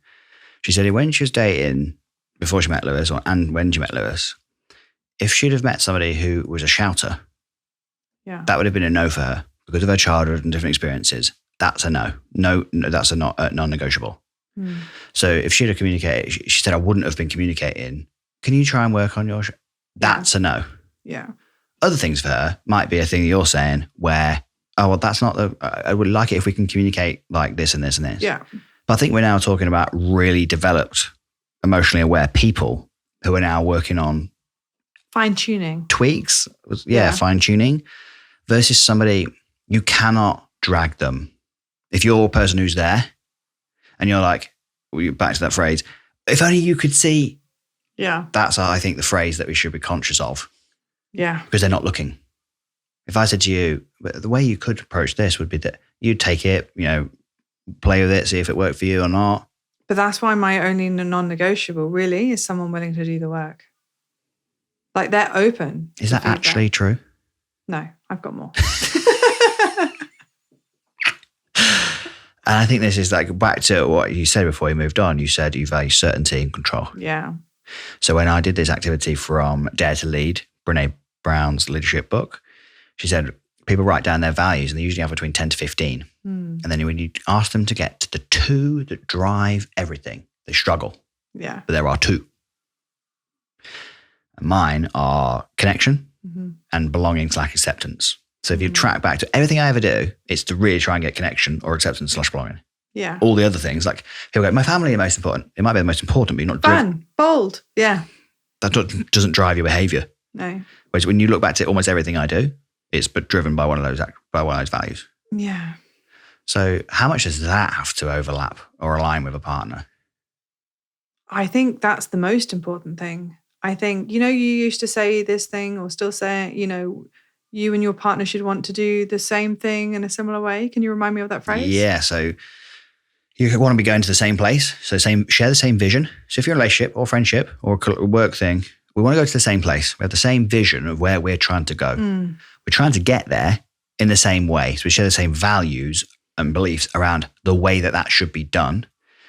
She said when she was dating, before she met Lewis, and when she met Lewis, if she'd have met somebody who was a shouter, that would have been a no for her because of her childhood and different experiences. That's a no. No, that's a non-negotiable. Mm. So if she'd have communicated, she said, I wouldn't have been communicating. Can you try and work on your... That's a no. Yeah. Other things for her might be a thing that you're saying where, oh, well, that's not I would like it if we can communicate like this and this and this. Yeah. But I think we're now talking about really developed, emotionally aware people who are now working on fine-tuning. Tweaks. Yeah. Fine-tuning versus somebody, you cannot drag them. If you're a person who's there and you're like, back to that phrase, if only you could see. Yeah. That's, I think, the phrase that we should be conscious of. Yeah. Because they're not looking. If I said to you, the way you could approach this would be that you'd take it, play with it, see if it worked for you or not. But that's why my only non-negotiable really is someone willing to do the work. Like they're open. Is that actually true? No, I've got more. And I think this is like back to what you said before you moved on. You said you value certainty and control. Yeah. So when I did this activity from Dare to Lead, Brené Brown's leadership book, she said people write down their values and they usually have between 10 to 15. And then when you ask them to get to the 2 that drive everything, they struggle. Yeah. But there are 2. And mine are connection and belonging / acceptance. So if you track back to everything I ever do, it's to really try and get connection or acceptance / belonging. Yeah. All the other things, like people go, my family are most important. It might be the most important, but you're not fun, bold. Yeah. That doesn't drive your behavior. No. Whereas when you look back to almost everything I do, it's but driven by one of those values. Yeah. So how much does that have to overlap or align with a partner? I think that's the most important thing. I think, you used to say this thing or still say it, you and your partner should want to do the same thing in a similar way. Can you remind me of that phrase? Yeah. So you want to be going to the same place. So share the same vision. So if you're in a relationship or friendship or a work thing, we want to go to the same place. We have the same vision of where we're trying to go. We're trying to get there in the same way. So we share the same values and beliefs around the way that should be done.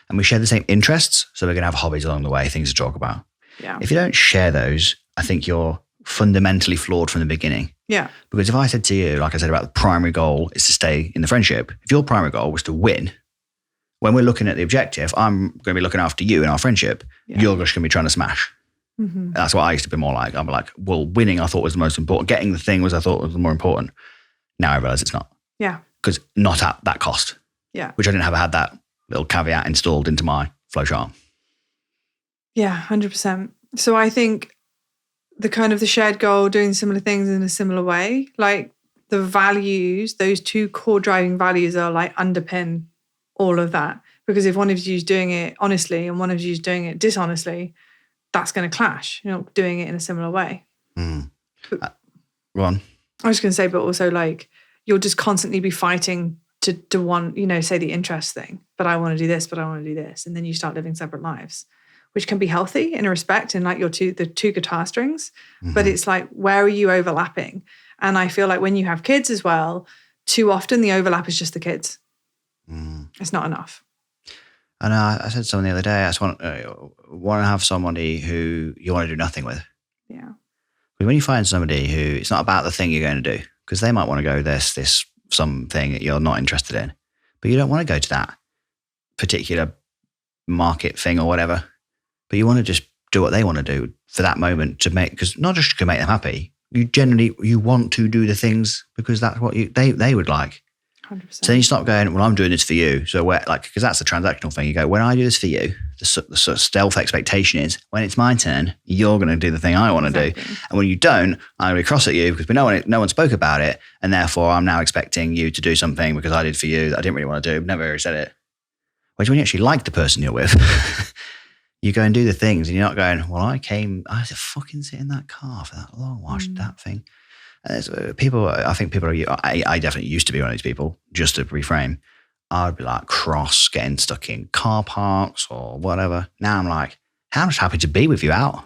And we share the same interests. So we're going to have hobbies along the way, things to talk about. Yeah. If you don't share those, I think you're fundamentally flawed from the beginning. Yeah. Because if I said to you, like I said about the primary goal is to stay in the friendship, if your primary goal was to win, when we're looking at the objective, I'm going to be looking after you in our friendship. Yeah. You're just going to be trying to smash. And that's what I used to be more like. I'm like, well, winning I thought was the most important. Getting the thing was I thought was the more important. Now I realize it's not. Yeah. Because not at that cost. Yeah. Which I didn't have had that little caveat installed into my flowchart. Yeah, 100%. So I think the shared goal, doing similar things in a similar way, like the values, those 2 core driving values are like underpin all of that. Because if one of you is doing it honestly and one of you is doing it dishonestly, that's going to clash. You're not doing it in a similar way. Go on. I was going to say, but also like you'll just constantly be fighting to want, say the interest thing, but I want to do this, but I want to do this. And then you start living separate lives, which can be healthy in a respect in like the 2 guitar strings, but it's like, where are you overlapping? And I feel like when you have kids as well, too often the overlap is just the kids. It's not enough. And I said something the other day, I just want to have somebody who you want to do nothing with. Yeah. But when you find somebody who, it's not about the thing you're going to do, because they might want to go this something that you're not interested in, but you don't want to go to that particular market thing or whatever. But you want to just do what they want to do for that moment to make, because not just to make them happy. You want to do the things because that's what they would like. 100%. So then you stop going, well, I'm doing this for you. So because that's the transactional thing. You go, when I do this for you, the sort of stealth expectation is when it's my turn, you're going to do the thing I want to do. And when you don't, I'm going to be cross at you because no one spoke about it. And therefore I'm now expecting you to do something because I did for you that I didn't really want to do. Never really said it. Whereas when you actually like the person you're with, you go and do the things and you're not going, well, I had to fucking sit in that car for that long, watched that thing. I definitely used to be one of these people, just to reframe. I'd be like cross, getting stuck in car parks or whatever. Now I'm like, I'm just happy to be with you out.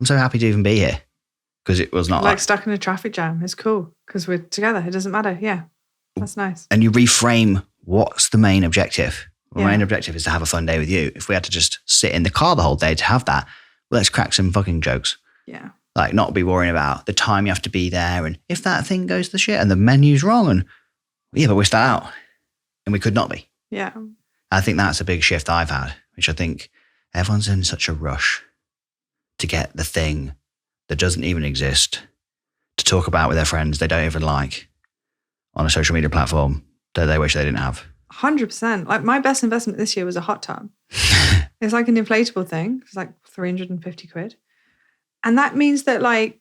I'm so happy to even be here because it was not like stuck in a traffic jam. It's cool because we're together. It doesn't matter. Yeah, that's nice. And you reframe what's the main objective. The main objective is to have a fun day with you. If we had to just sit in the car the whole day to have that, let's crack some fucking jokes. Yeah. Like not be worrying about the time you have to be there and if that thing goes to shit and the menu's wrong and but we're still out and we could not be. Yeah. I think that's a big shift I've had, which I think everyone's in such a rush to get the thing that doesn't even exist to talk about with their friends they don't even like on a social media platform that they wish they didn't have. 100%. Like my best investment this year was a hot tub. It's like an inflatable thing. It's like 350 quid. And that means that like,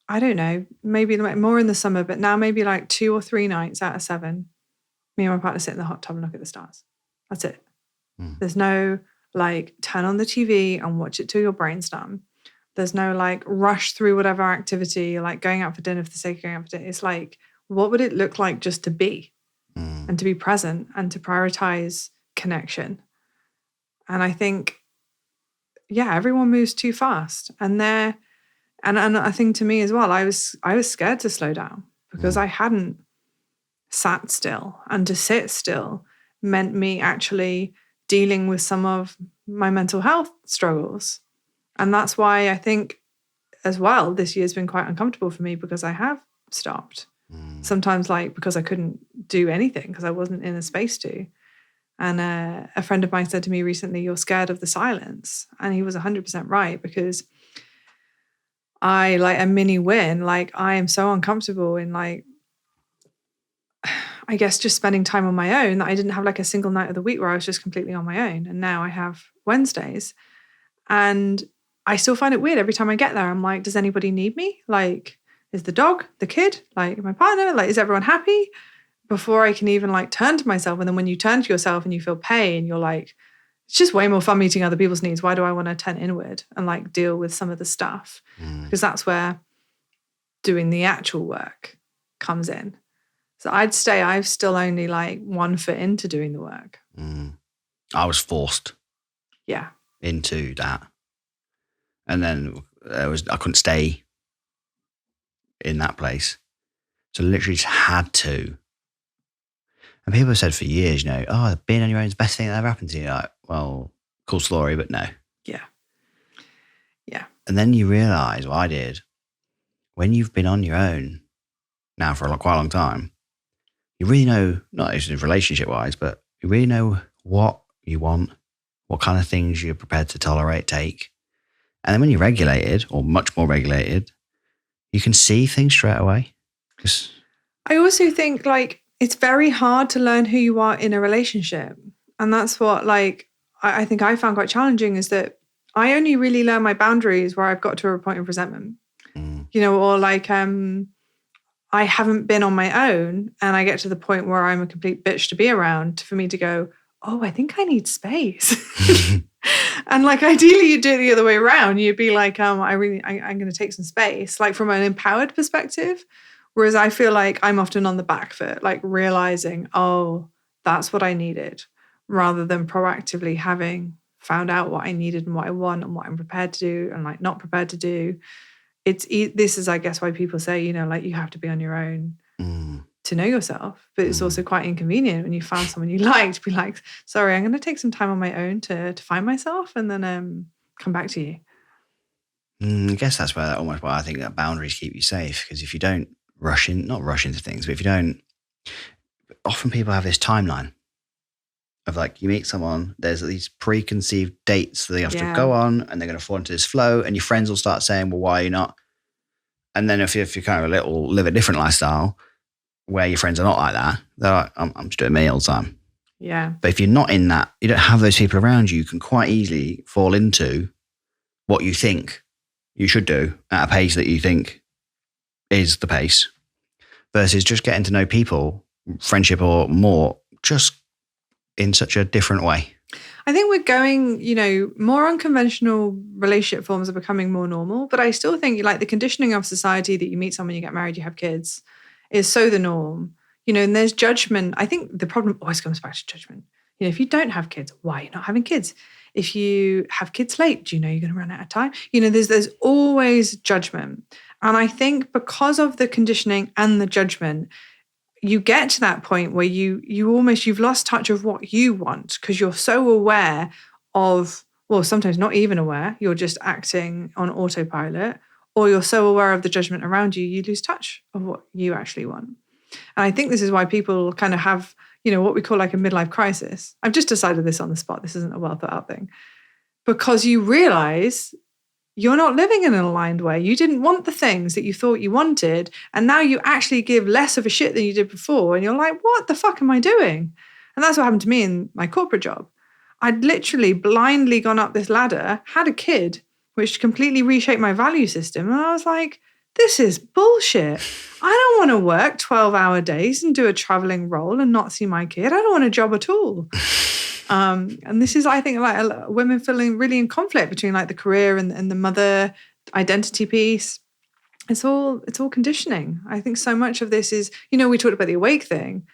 I don't know, maybe more in the summer, but now maybe like 2 or 3 nights out of 7, me and my partner sit in the hot tub and look at the stars. That's it. There's no like turn on the TV and watch it till your brain's done. There's no like rush through whatever activity, like going out for dinner for the sake of going out for dinner. It's like, what would it look like just to be and to be present and to prioritize connection? And I think, everyone moves too fast. And I think to me as well, I was scared to slow down because I hadn't sat still, and to sit still meant me actually dealing with some of my mental health struggles. And that's why I think as well, this year's been quite uncomfortable for me because I have stopped. Sometimes like because I couldn't do anything because I wasn't in a space to. And a friend of mine said to me recently, you're scared of the silence. And he was 100% right, because I like a mini win. Like I am so uncomfortable in like, I guess just spending time on my own that I didn't have like a single night of the week where I was just completely on my own. And now I have Wednesdays. And I still find it weird every time I get there. I'm like, does anybody need me? Like, is the dog, the kid, like my partner, like, is everyone happy? Before I can even like turn to myself. And then when you turn to yourself and you feel pain, you're like, it's just way more fun meeting other people's needs. Why do I want to turn inward and like deal with some of the stuff? Because that's where doing the actual work comes in. So I'd say I've still only like 1 foot into doing the work. I was forced Yeah. into that. And then I couldn't stay in that place. So literally just had to. And people have said for years, being on your own is the best thing that ever happened to you. Like, well, cool story, but no. Yeah. Yeah. And then you realise, I did, when you've been on your own now for quite a long time, you really know, not just relationship-wise, but you really know what you want, what kind of things you're prepared to tolerate, take. And then when you're regulated, or much more regulated, you can see things straight away. I also think like it's very hard to learn who you are in a relationship. And that's what like I think I found quite challenging, is that I only really learn my boundaries where I've got to a point of resentment. Or like I haven't been on my own and I get to the point where I'm a complete bitch to be around for me to go, oh, I think I need space. And like ideally you do it the other way around. You'd be like, I'm going to take some space, like from an empowered perspective. Whereas I feel like I'm often on the back foot, like realizing, oh, that's what I needed, rather than proactively having found out what I needed and what I want and what I'm prepared to do and like not prepared to do. This is, I guess, why people say, like you have to be on your own to know yourself. But it's also quite inconvenient when you found someone you like to be like, sorry, I'm going to take some time on my own to find myself and then come back to you. I guess that's why I think that boundaries keep you safe, because if you don't not rush into things, but if you don't, often people have this timeline. of like, you meet someone, there's these preconceived dates that they have to Yeah. go on, and they're going to fall into this flow, and your friends will start saying, well, why are you not? And then if you kind of live a different lifestyle where your friends are not like that, they're like, I'm just doing me all the time. Yeah. But if you're not in that, you don't have those people around you, you can quite easily fall into what you think you should do at a pace that you think is the pace, versus just getting to know people, friendship or more, just in such a different way. I think we're going, more unconventional relationship forms are becoming more normal, but I still think like the conditioning of society that you meet someone, you get married, you have kids is so the norm, and there's judgment. I think the problem always comes back to judgment. If you don't have kids, why are you not having kids? If you have kids late, do you know you're going to run out of time? There's always judgment. And I think because of the conditioning and the judgment, you get to that point where you've lost touch of what you want because you're so aware of, well, sometimes not even aware, you're just acting on autopilot, or you're so aware of the judgment around you, you lose touch of what you actually want. And I think this is why people kind of have, what we call like a midlife crisis. I've just decided this on the spot. This isn't a well thought out thing. Because you realize you're not living in an aligned way. You didn't want the things that you thought you wanted. And now you actually give less of a shit than you did before. And you're like, what the fuck am I doing? And that's what happened to me in my corporate job. I'd literally blindly gone up this ladder, had a kid, which completely reshaped my value system. And I was like, this is bullshit. I don't want to work 12-hour days and do a traveling role and not see my kid. I don't want a job at all. And this is, I think, like women feeling really in conflict between like the career and the mother identity piece. It's all conditioning. I think so much of this is, we talked about the awake thing.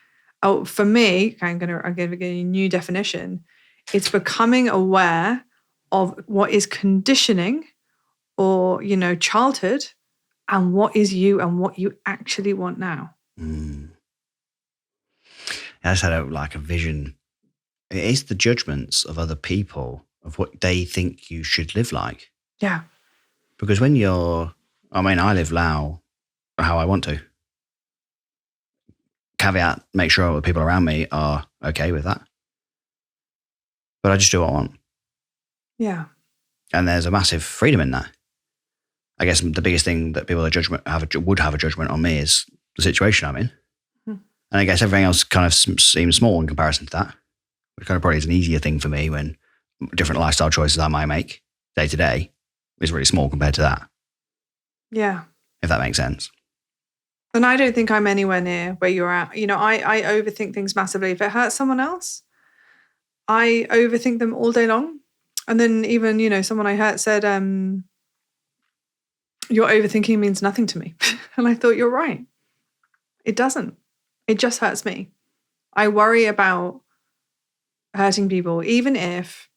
Oh, for me, I'm giving a new definition. It's becoming aware of what is conditioning or, childhood, and what is you and what you actually want now. I just had a vision. It is the judgments of other people of what they think you should live like. Yeah. Because when I live now how I want to. Caveat, make sure the people around me are okay with that. But I just do what I want. Yeah. And there's a massive freedom in that. I guess the biggest thing that people would have a judgment on me is the situation I'm in. And I guess everything else kind of seems small in comparison to that. Which kind of probably is an easier thing for me when different lifestyle choices I might make day to day is really small compared to that. Yeah. If that makes sense. And I don't think I'm anywhere near where you're at. I overthink things massively. If it hurts someone else, I overthink them all day long. And then even, someone I hurt said, your overthinking means nothing to me. And I thought, you're right. It doesn't. It just hurts me. I worry about hurting people, even if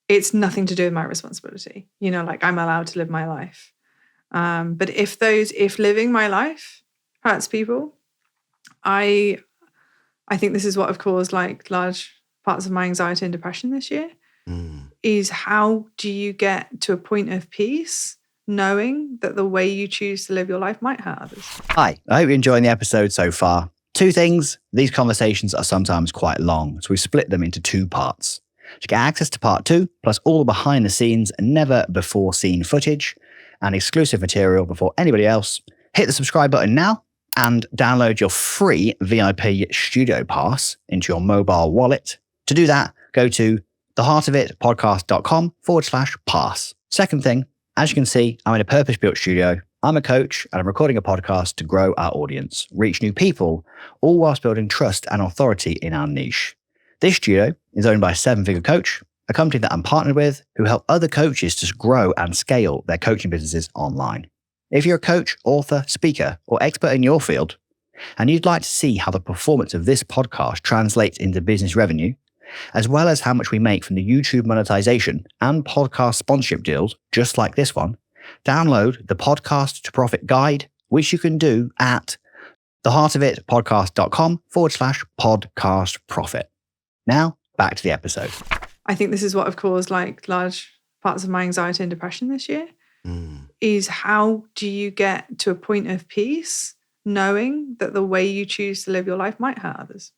it's nothing to do with my responsibility. Like I'm allowed to live my life. But if living my life hurts people, I think this is what have caused like large parts of my anxiety and depression this year. Is how do you get to a point of peace knowing that the way you choose to live your life might hurt others? Hi, I hope you're enjoying the episode so far. Two things, these conversations are sometimes quite long, so we've split them into two parts. To get access to part 2, plus all the behind the scenes and never before seen footage and exclusive material before anybody else, hit the subscribe button now and download your free VIP studio pass into your mobile wallet. To do that, go to theheartofitpodcast.com/pass. Second thing, as you can see, I'm in a purpose-built studio. I'm a coach and I'm recording a podcast to grow our audience, reach new people, all whilst building trust and authority in our niche. This studio is owned by a 7-figure coach, a company that I'm partnered with who help other coaches to grow and scale their coaching businesses online. If you're a coach, author, speaker, or expert in your field, and you'd like to see how the performance of this podcast translates into business revenue, as well as how much we make from the YouTube monetization and podcast sponsorship deals, just like this one, download the Podcast to Profit Guide, which you can do at theheartofitpodcast.com/podcast profit. Now, back to the episode. I think this is what have caused like large parts of my anxiety and depression this year. Is how do you get to a point of peace knowing that the way you choose to live your life might hurt others?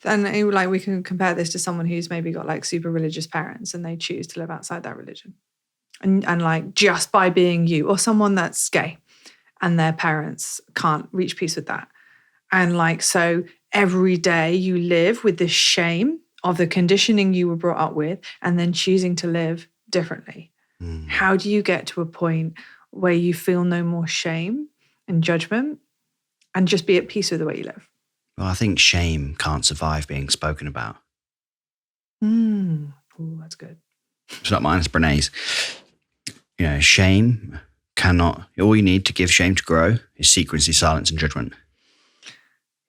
And like we can compare this to someone who's maybe got like super religious parents and they choose to live outside that religion. And like just by being you, or someone that's gay and their parents can't reach peace with that. And like, so every day you live with this shame of the conditioning you were brought up with and then choosing to live differently. How do you get to a point where you feel no more shame and judgment and just be at peace with the way you live? Well, I think shame can't survive being spoken about. Oh, that's good. It's not mine, it's Brené's. Shame cannot, all you need to give shame to grow is secrecy, silence, and judgment.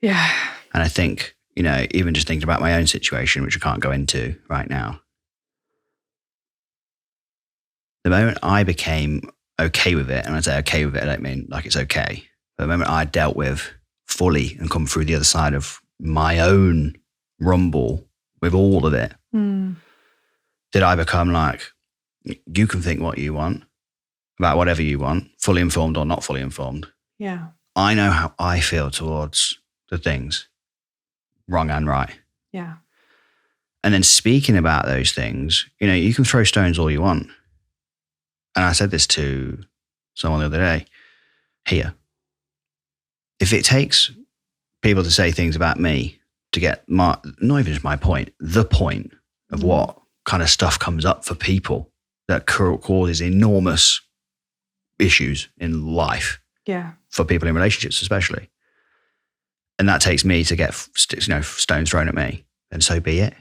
Yeah. And I think, even just thinking about my own situation, which I can't go into right now, the moment I became okay with it, and I say okay with it, I don't mean like it's okay, but the moment I dealt with fully and come through the other side of my own rumble with all of it, did I become like, you can think what you want about whatever you want, fully informed or not fully informed. Yeah. I know how I feel towards the things, wrong and right. Yeah. And then speaking about those things, you can throw stones all you want. And I said this to someone the other day here. If it takes people to say things about me to get not even just my point, the point of what kind of stuff comes up for people that causes enormous issues in life. Yeah. For people in relationships, especially. And that takes me to get stones thrown at me, then so be it.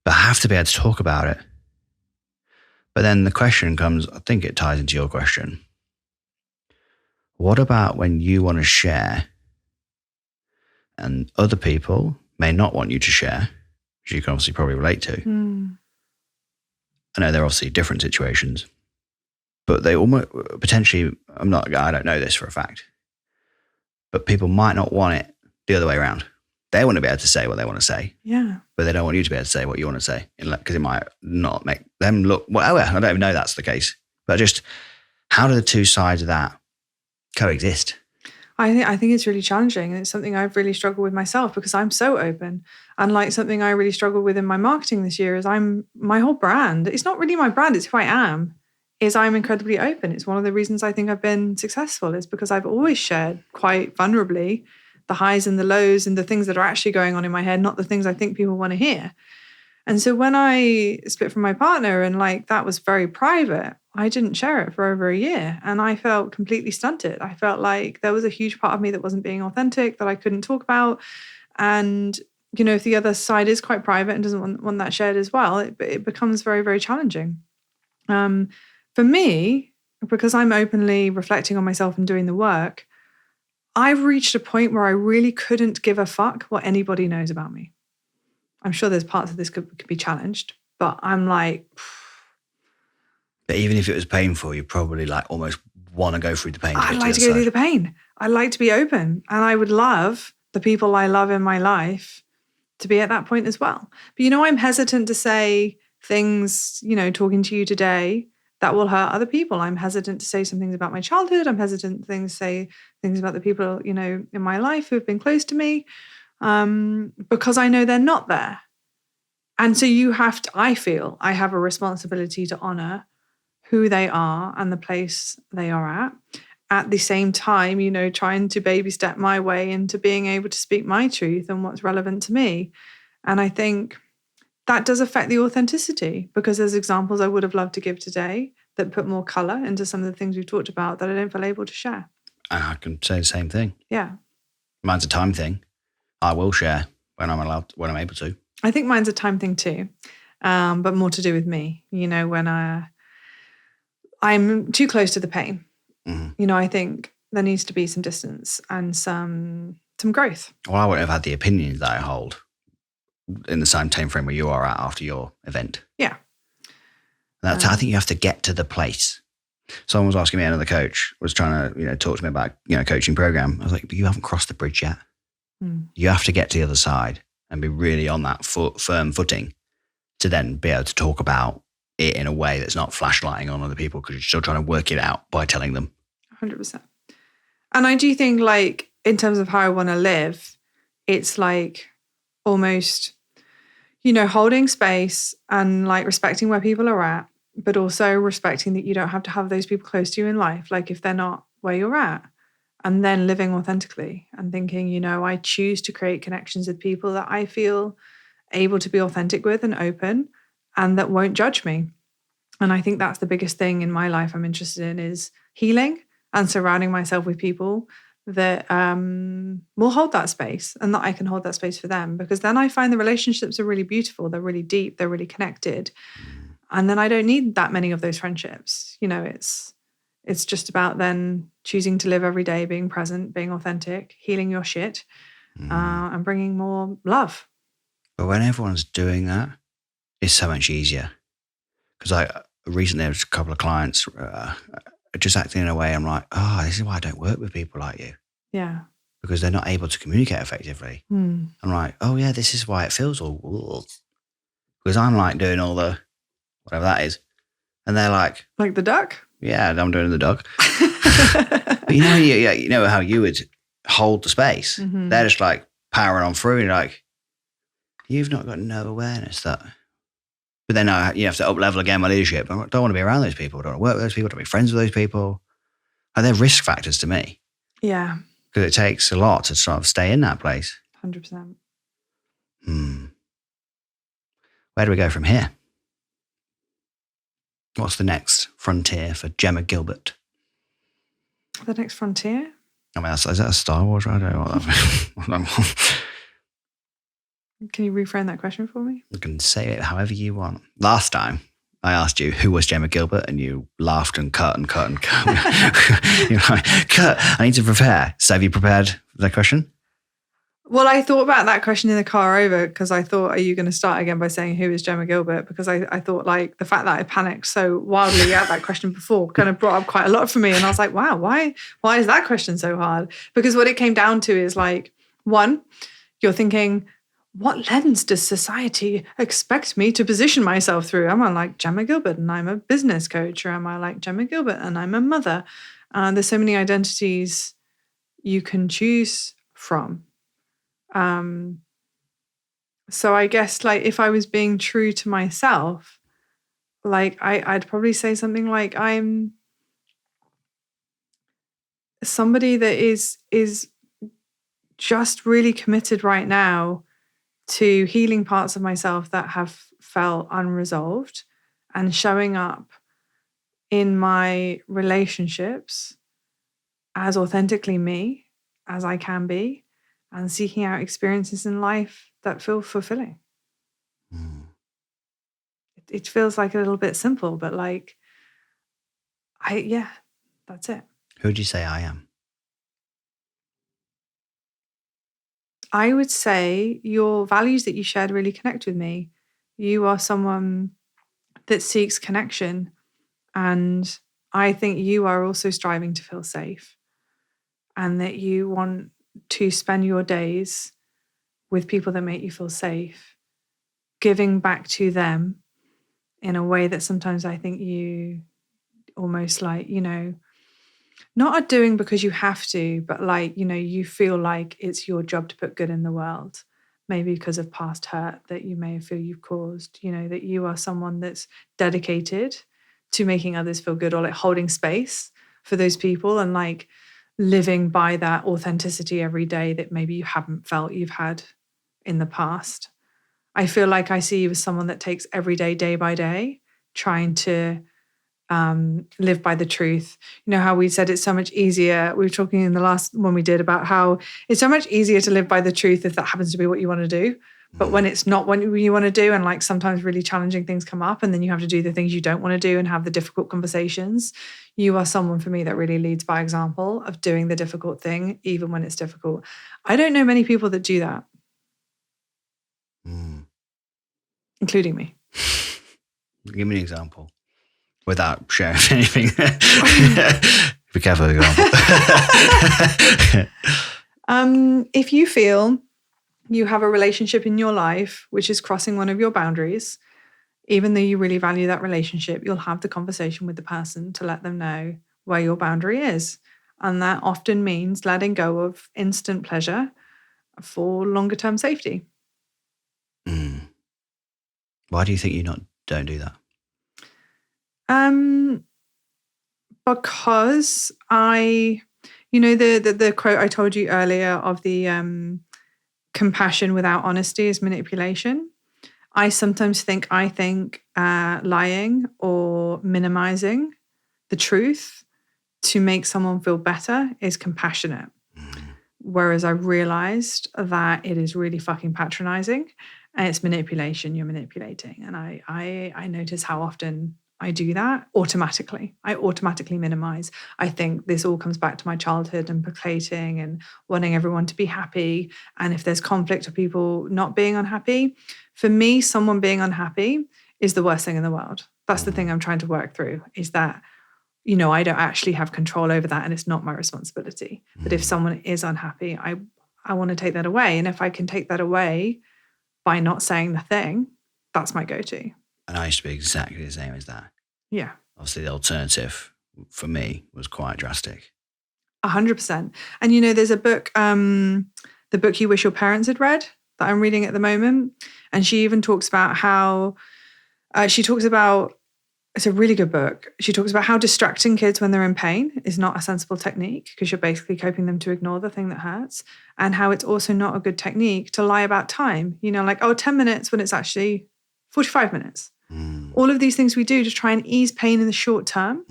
But I have to be able to talk about it. But then the question comes, I think it ties into your question. What about when you want to share and other people may not want you to share, which you can obviously probably relate to? I know they're obviously different situations, but they almost potentially, I don't know this for a fact, but people might not want it the other way around. They want to be able to say what they want to say. Yeah. But they don't want you to be able to say what you want to say, because it might not make them look, well, I don't even know that's the case. But just how do the two sides of that coexist? I think it's really challenging. And it's something I've really struggled with myself because I'm so open. And like something I really struggled with in my marketing this year is my whole brand. It's not really my brand, it's who I am, is I'm incredibly open. It's one of the reasons I think I've been successful is because I've always shared quite vulnerably the highs and the lows and the things that are actually going on in my head, not the things I think people want to hear. And so when I split from my partner and like that was very private, I didn't share it for over a year and I felt completely stunted. I felt like there was a huge part of me that wasn't being authentic, that I couldn't talk about. And, if the other side is quite private and doesn't want that shared as well, it becomes very, very challenging. For me, because I'm openly reflecting on myself and doing the work, I've reached a point where I really couldn't give a fuck what anybody knows about me. I'm sure there's parts of this could be challenged, but I'm like... But even if it was painful, you probably like almost want to go through the pain. I'd like to go through the pain. I'd like to be open. And I would love the people I love in my life to be at that point as well. But I'm hesitant to say things, talking to you today, that will hurt other people. I'm hesitant to say some things about my childhood. I'm hesitant to say things about the people, in my life who have been close to me, because I know they're not there. And so I feel I have a responsibility to honor who they are and the place they are at the same time, trying to baby step my way into being able to speak my truth and what's relevant to me. And I think that does affect the authenticity because there's examples I would have loved to give today that put more color into some of the things we've talked about that I don't feel able to share. And I can say the same thing. Yeah. Mine's a time thing. I will share when I'm able to. I think mine's a time thing too, but more to do with me. When I'm too close to the pain, I think there needs to be some distance and some growth. Well, I wouldn't have had the opinions that I hold in the same time frame where you are at after your event. Yeah. I think you have to get to the place. Someone was asking me, another coach was trying to, talk to me about, coaching program. I was like, but you haven't crossed the bridge yet. You have to get to the other side and be really on that firm footing to then be able to talk about it in a way that's not flashlighting on other people because you're still trying to work it out by telling them. 100%. And I do think in terms of how I want to live, it's almost, holding space and like respecting where people are at, but also respecting that you don't have to have those people close to you in life, like if they're not where you're at. And then living authentically and thinking, I choose to create connections with people that I feel able to be authentic with and open and that won't judge me. And I think that's the biggest thing in my life I'm interested in is healing and surrounding myself with people that will hold that space and that I can hold that space for them. Because then I find the relationships are really beautiful. They're really deep. They're really connected. And then I don't need that many of those friendships. It's just about then choosing to live every day, being present, being authentic, healing your shit, and bringing more love. But when everyone's doing that, it's so much easier. Because recently there was a couple of clients just acting in a way I'm like, oh, this is why I don't work with people like you. Yeah. Because they're not able to communicate effectively. I'm like, oh yeah, this is why it feels all. Because I'm like doing all the, whatever that is. And they're like the duck? Yeah, I'm doing the duck. But you know how you would hold the space. Mm-hmm. They're just like powering on through, and you're like, you've not got no awareness that. But then you have to up level again my leadership. I don't want to be around those people. I don't want to work with those people. I don't want to be friends with those people. And they're risk factors to me. Yeah. Because it takes a lot to sort of stay in that place. 100%. Where do we go from here? What's the next frontier for Gemma Gilbert? The next frontier? I mean, is that a Star Wars? I don't know what that Can you reframe that question for me? You can say it however you want. Last time, I asked you who was Gemma Gilbert, and you laughed and cut and cut and cut. You're like, cut, I need to prepare. So have you prepared the question? Well, I thought about that question in the car over because I thought, are you going to start again by saying who is Gemma Gilbert? Because I thought like the fact that I panicked so wildly at that question before kind of brought up quite a lot for me. And I was like, wow, why is that question so hard? Because what it came down to is like, one, you're thinking, what lens does society expect me to position myself through? Am I like Gemma Gilbert and I'm a business coach? Or am I like Gemma Gilbert and I'm a mother? There's so many identities you can choose from. So I guess like if I was being true to myself, like I'd probably say something like I'm somebody that is just really committed right now to healing parts of myself that have felt unresolved and showing up in my relationships as authentically me as I can be and seeking out experiences in life that feel fulfilling. It feels like a little bit simple, but like, that's it. Who would you say I am? I would say your values that you shared really connect with me. You are someone that seeks connection. And I think you are also striving to feel safe and that you want to spend your days with people that make you feel safe, giving back to them in a way that sometimes I think you almost like, not are doing because you have to, but like, you feel like it's your job to put good in the world, maybe because of past hurt that you may feel you've caused, that you are someone that's dedicated to making others feel good or like holding space for those people and like living by that authenticity every day that maybe you haven't felt you've had in the past. I feel like I see you as someone that takes every day by day, trying to live by the truth. You know how we said it's so much easier. We were talking in the last one we did about how it's so much easier to live by the truth if that happens to be what you want to do. But when it's not what you want to do and like sometimes really challenging things come up and then you have to do the things you don't want to do and have the difficult conversations, you are someone for me that really leads by example of doing the difficult thing even when it's difficult. I don't know many people that do that, including me. Give me an example. Without sharing anything. Be careful. If you feel you have a relationship in your life which is crossing one of your boundaries, even though you really value that relationship, you'll have the conversation with the person to let them know where your boundary is. And that often means letting go of instant pleasure for longer term safety. Why do you think don't do that? Because the quote I told you earlier of the compassion without honesty is manipulation. I sometimes think lying or minimizing the truth to make someone feel better is compassionate. Whereas I realized that it is really fucking patronizing and it's manipulation. You're manipulating. And I notice how often I do that automatically. I automatically minimize. I think this all comes back to my childhood and placating and wanting everyone to be happy. And if there's conflict or people not being unhappy, for me, someone being unhappy is the worst thing in the world. That's the thing I'm trying to work through, is that, I don't actually have control over that and it's not my responsibility. But if someone is unhappy, I want to take that away. And if I can take that away by not saying the thing, that's my go-to. And I used to be exactly the same as that. Yeah. Obviously, the alternative for me was quite drastic. 100%. And there's a book, the book You Wish Your Parents Had Read, that I'm reading at the moment. And she even talks about how, it's a really good book. She talks about how distracting kids when they're in pain is not a sensible technique, because you're basically coping them to ignore the thing that hurts, and how it's also not a good technique to lie about time, 10 minutes when it's actually 45 minutes. All of these things we do to try and ease pain in the short term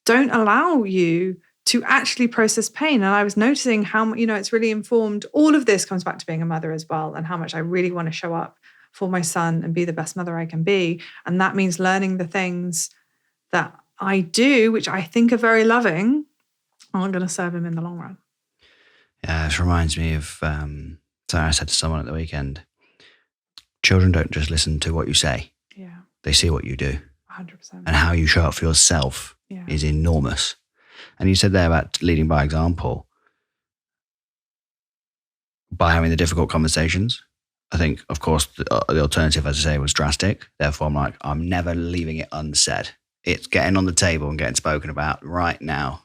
don't allow you to actually process pain. And I was noticing how, it's really informed. All of this comes back to being a mother as well, and how much I really want to show up for my son and be the best mother I can be. And that means learning the things that I do, which I think are very loving, aren't going to serve him in the long run. Yeah, it reminds me of something I said to someone at the weekend. Children don't just listen to what you say. Yeah. They see what you do. 100%. And how you show up for yourself is enormous. And you said there about leading by example. By having the difficult conversations. I think, of course, the alternative, as I say, was drastic. Therefore, I'm never leaving it unsaid. It's getting on the table and getting spoken about right now.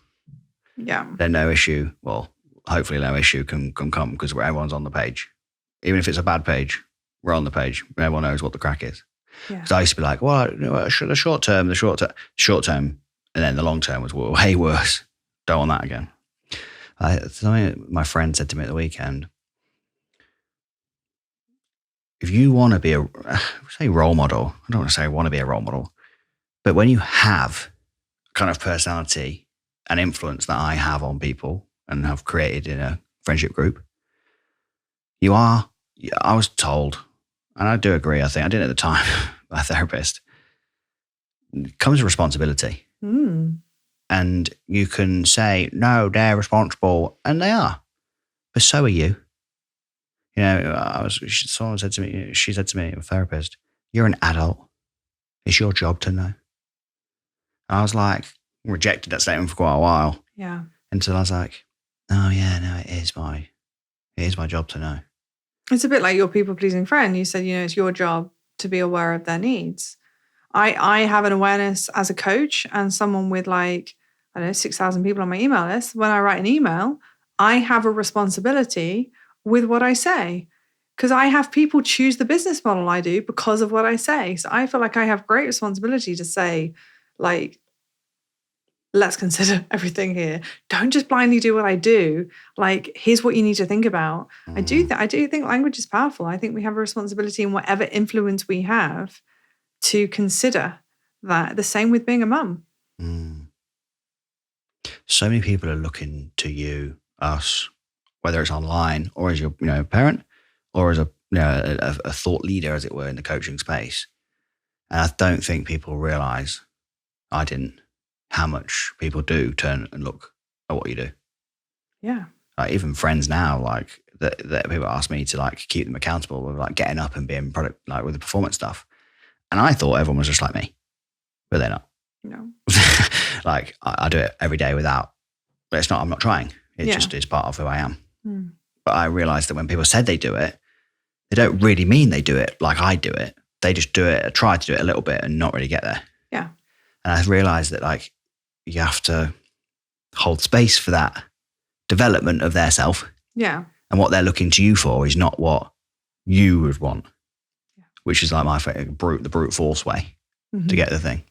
Yeah. Then no issue. Well, hopefully no issue can come because everyone's on the page. Even if it's a bad page, we're on the page. Everyone knows what the crack is. Because I used to be like, well, the short term, and then the long term was way worse. Don't want that again. Something my friend said to me at the weekend. If you want to be a role model, I don't want to say want to be a role model, but when you have kind of personality and influence that I have on people and have created in a friendship group, I was told, and I do agree, I think, I didn't at the time, by a therapist, comes with responsibility. And you can say, no, they're responsible, and they are, but so are you. Someone said to me, she said to me, a therapist, you're an adult. It's your job to know. And I was like, rejected that statement for quite a while. Yeah. Until I was like, oh yeah, no, it is my job to know. It's a bit like your people-pleasing friend. You said, it's your job to be aware of their needs. I have an awareness as a coach and someone with 6,000 people on my email list. When I write an email, I have a responsibility with what I say, because I have people choose the business model I do because of what I say. So I feel like I have great responsibility to say, let's consider everything here. Don't just blindly do what I do. Here's what you need to think about. I do think language is powerful. I think we have a responsibility in whatever influence we have to consider that. The same with being a mum. So many people are looking to you, us, whether it's online or as your parent or as a thought leader, as it were, in the coaching space. And I don't think people realize, I didn't, how much people do turn and look at what you do. Yeah. Even friends now, that people ask me to keep them accountable with getting up and being product, with the performance stuff. And I thought everyone was just like me, but they're not. No. I do it every day without, but I'm not trying. It just is part of who I am. But I realized that when people said they do it, they don't really mean they do it like I do it. They just do it, try to do it a little bit and not really get there. Yeah. And I realized that you have to hold space for that development of their self. Yeah. And what they're looking to you for is not what you would want. Yeah. which is like my favorite, the brute force way to get the thing.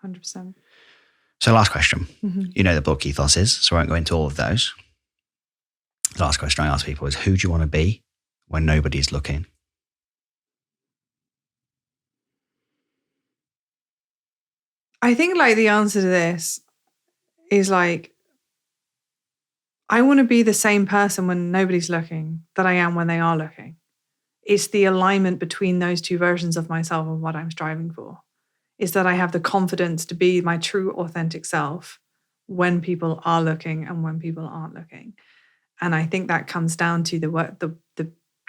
100%. So last question. Mm-hmm. You know the book ethos is, so I won't go into all of those. The last question I ask people is, who do you want to be when nobody's looking? I think like the answer to this is like, I want to be the same person when nobody's looking that I am when they are looking. It's the alignment between those two versions of myself and what I'm striving for. Is that I have the confidence to be my true authentic self when people are looking and when people aren't looking. And I think that comes down to the work, the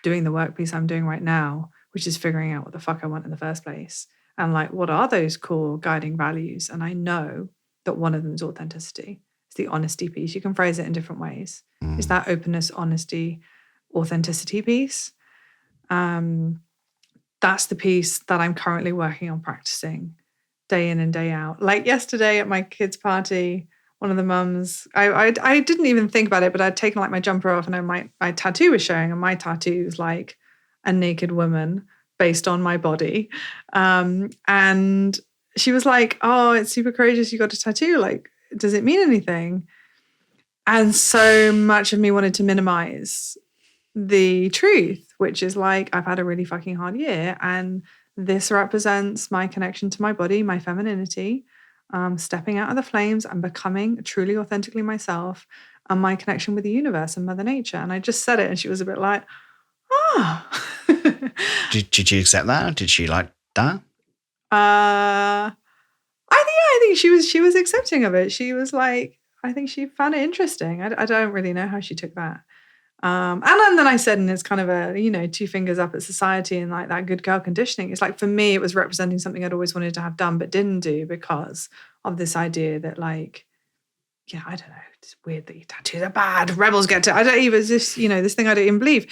doing the work piece I'm doing right now, which is figuring out what the fuck I want in the first place. And like, what are those core guiding values? And I know that one of them is authenticity. It's the honesty piece. You can phrase it in different ways. It's that openness, honesty, authenticity piece. That's the piece that I'm currently working on practicing day in and day out. Like yesterday at my kids' party, one of the mums, I didn't even think about it, but I'd taken like my jumper off and my tattoo was showing, and my tattoo is like a naked woman based on my body. And she was like, "Oh, it's super courageous. You got a tattoo. Like, does it mean anything?" And so much of me wanted to minimize the truth, which is like, I've had a really fucking hard year, and this represents my connection to my body, my femininity, stepping out of the flames and becoming truly authentically myself, and my connection with the universe and Mother Nature. And I just said it, and she was a bit like, "Oh." Did you accept that? Did she like that? I think she was accepting of it. She was like, I think she found it interesting. I don't really know how she took that. And then I said, and it's kind of a, two fingers up at society and like that good girl conditioning. It's like, for me, it was representing something I'd always wanted to have done, but didn't do because of this idea that like, yeah, I don't know. It's weird that tattoos are bad. Rebels get to, I don't even, this thing I don't even believe.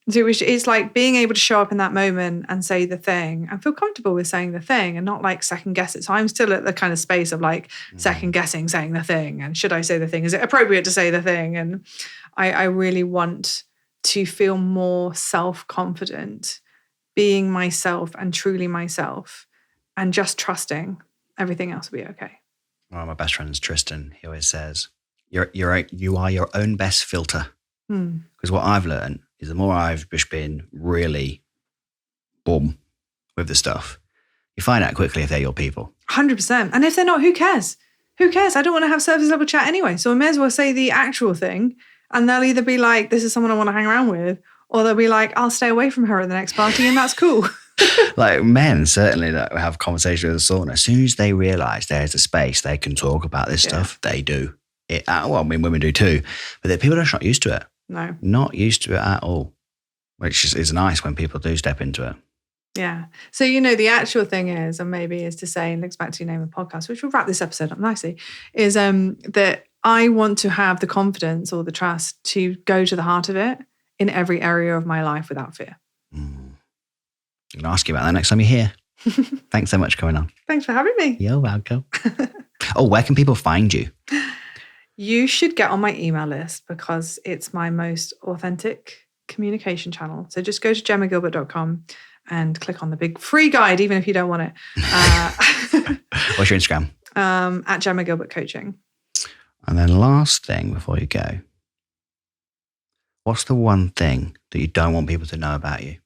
So it's like being able to show up in that moment and say the thing and feel comfortable with saying the thing and not like second guess it. So I'm still at the kind of space of like second guessing saying the thing. And should I say the thing? Is it appropriate to say the thing? And I really want to feel more self-confident, being myself and truly myself, and just trusting everything else will be okay. Well, my best friend is Tristan. He always says, you are your own best filter. Because what I've learned is the more I've just been really boom with the stuff, you find out quickly if they're your people. 100%. And if they're not, who cares? Who cares? I don't want to have surface level chat anyway. So I may as well say the actual thing. And they'll either be like, this is someone I want to hang around with, or they'll be like, I'll stay away from her at the next party, and that's cool. Like men, certainly, that have conversations with a sauna, as soon as they realise there's a space they can talk about this stuff, they do. Women do too. But people are just not used to it. No. Not used to it at all, which is nice when people do step into it. Yeah. So, the actual thing is, and maybe is to say, and links back to your name of the podcast, which will wrap this episode up nicely, is that I want to have the confidence or the trust to go to the heart of it in every area of my life without fear. I'm going to ask you about that next time you're here. Thanks so much for coming on. Thanks for having me. You're welcome. Where can people find you? You should get on my email list because it's my most authentic communication channel. So just go to gemmagilbert.com and click on the big free guide, even if you don't want it. What's your Instagram? At Gemma Gilbert Coaching. And then last thing before you go, what's the one thing that you don't want people to know about you?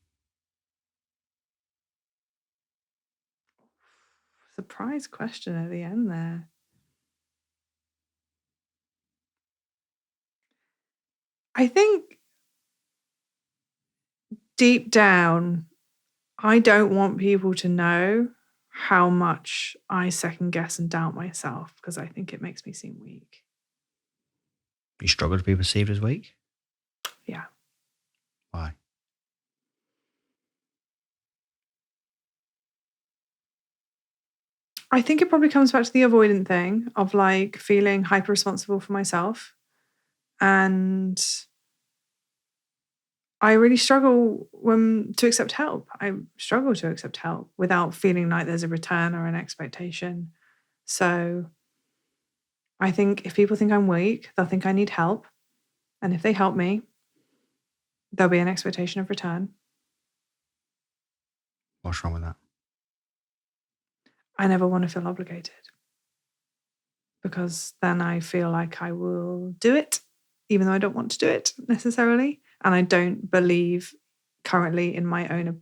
Surprise question at the end there. I think deep down, I don't want people to know how much I second guess and doubt myself because I think it makes me seem weak. You struggle to be perceived as weak? Yeah. Why? I think it probably comes back to the avoidant thing of like feeling hyper responsible for myself. And I really struggle to accept help. I struggle to accept help without feeling like there's a return or an expectation. So I think if people think I'm weak, they'll think I need help. And if they help me, there'll be an expectation of return. What's wrong with that? I never want to feel obligated, because then I feel like I will do it, even though I don't want to do it necessarily. And I don't believe currently in my own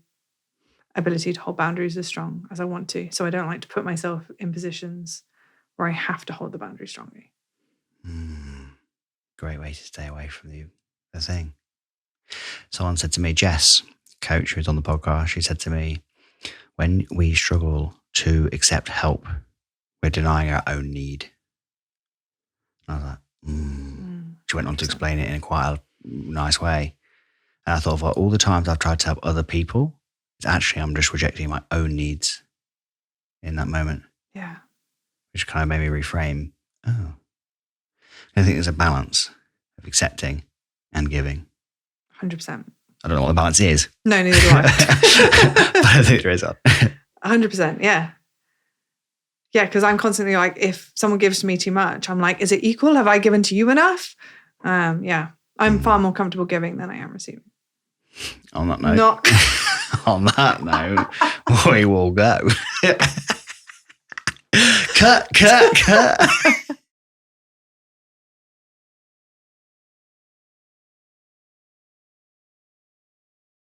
ability to hold boundaries as strong as I want to. So I don't like to put myself in positions where I have to hold the boundary strongly. Great way to stay away from the thing. Someone said to me, Jess, coach who's on the podcast, she said to me, when we struggle to accept help, we're denying our own need. And I was like, She went on to explain it in quite a nice way. And I thought of all the times I've tried to help other people, it's actually I'm just rejecting my own needs in that moment. Yeah. Which kind of made me reframe. Oh, I think there's a balance of accepting and giving. 100%. I don't know what the balance is. No, neither do I. But I think there is. 100%. Yeah. Yeah, because I'm constantly like, if someone gives to me too much, I'm like, is it equal? Have I given to you enough? Yeah. I'm far more comfortable giving than I am receiving. On that note. On that note, we will go. Cut.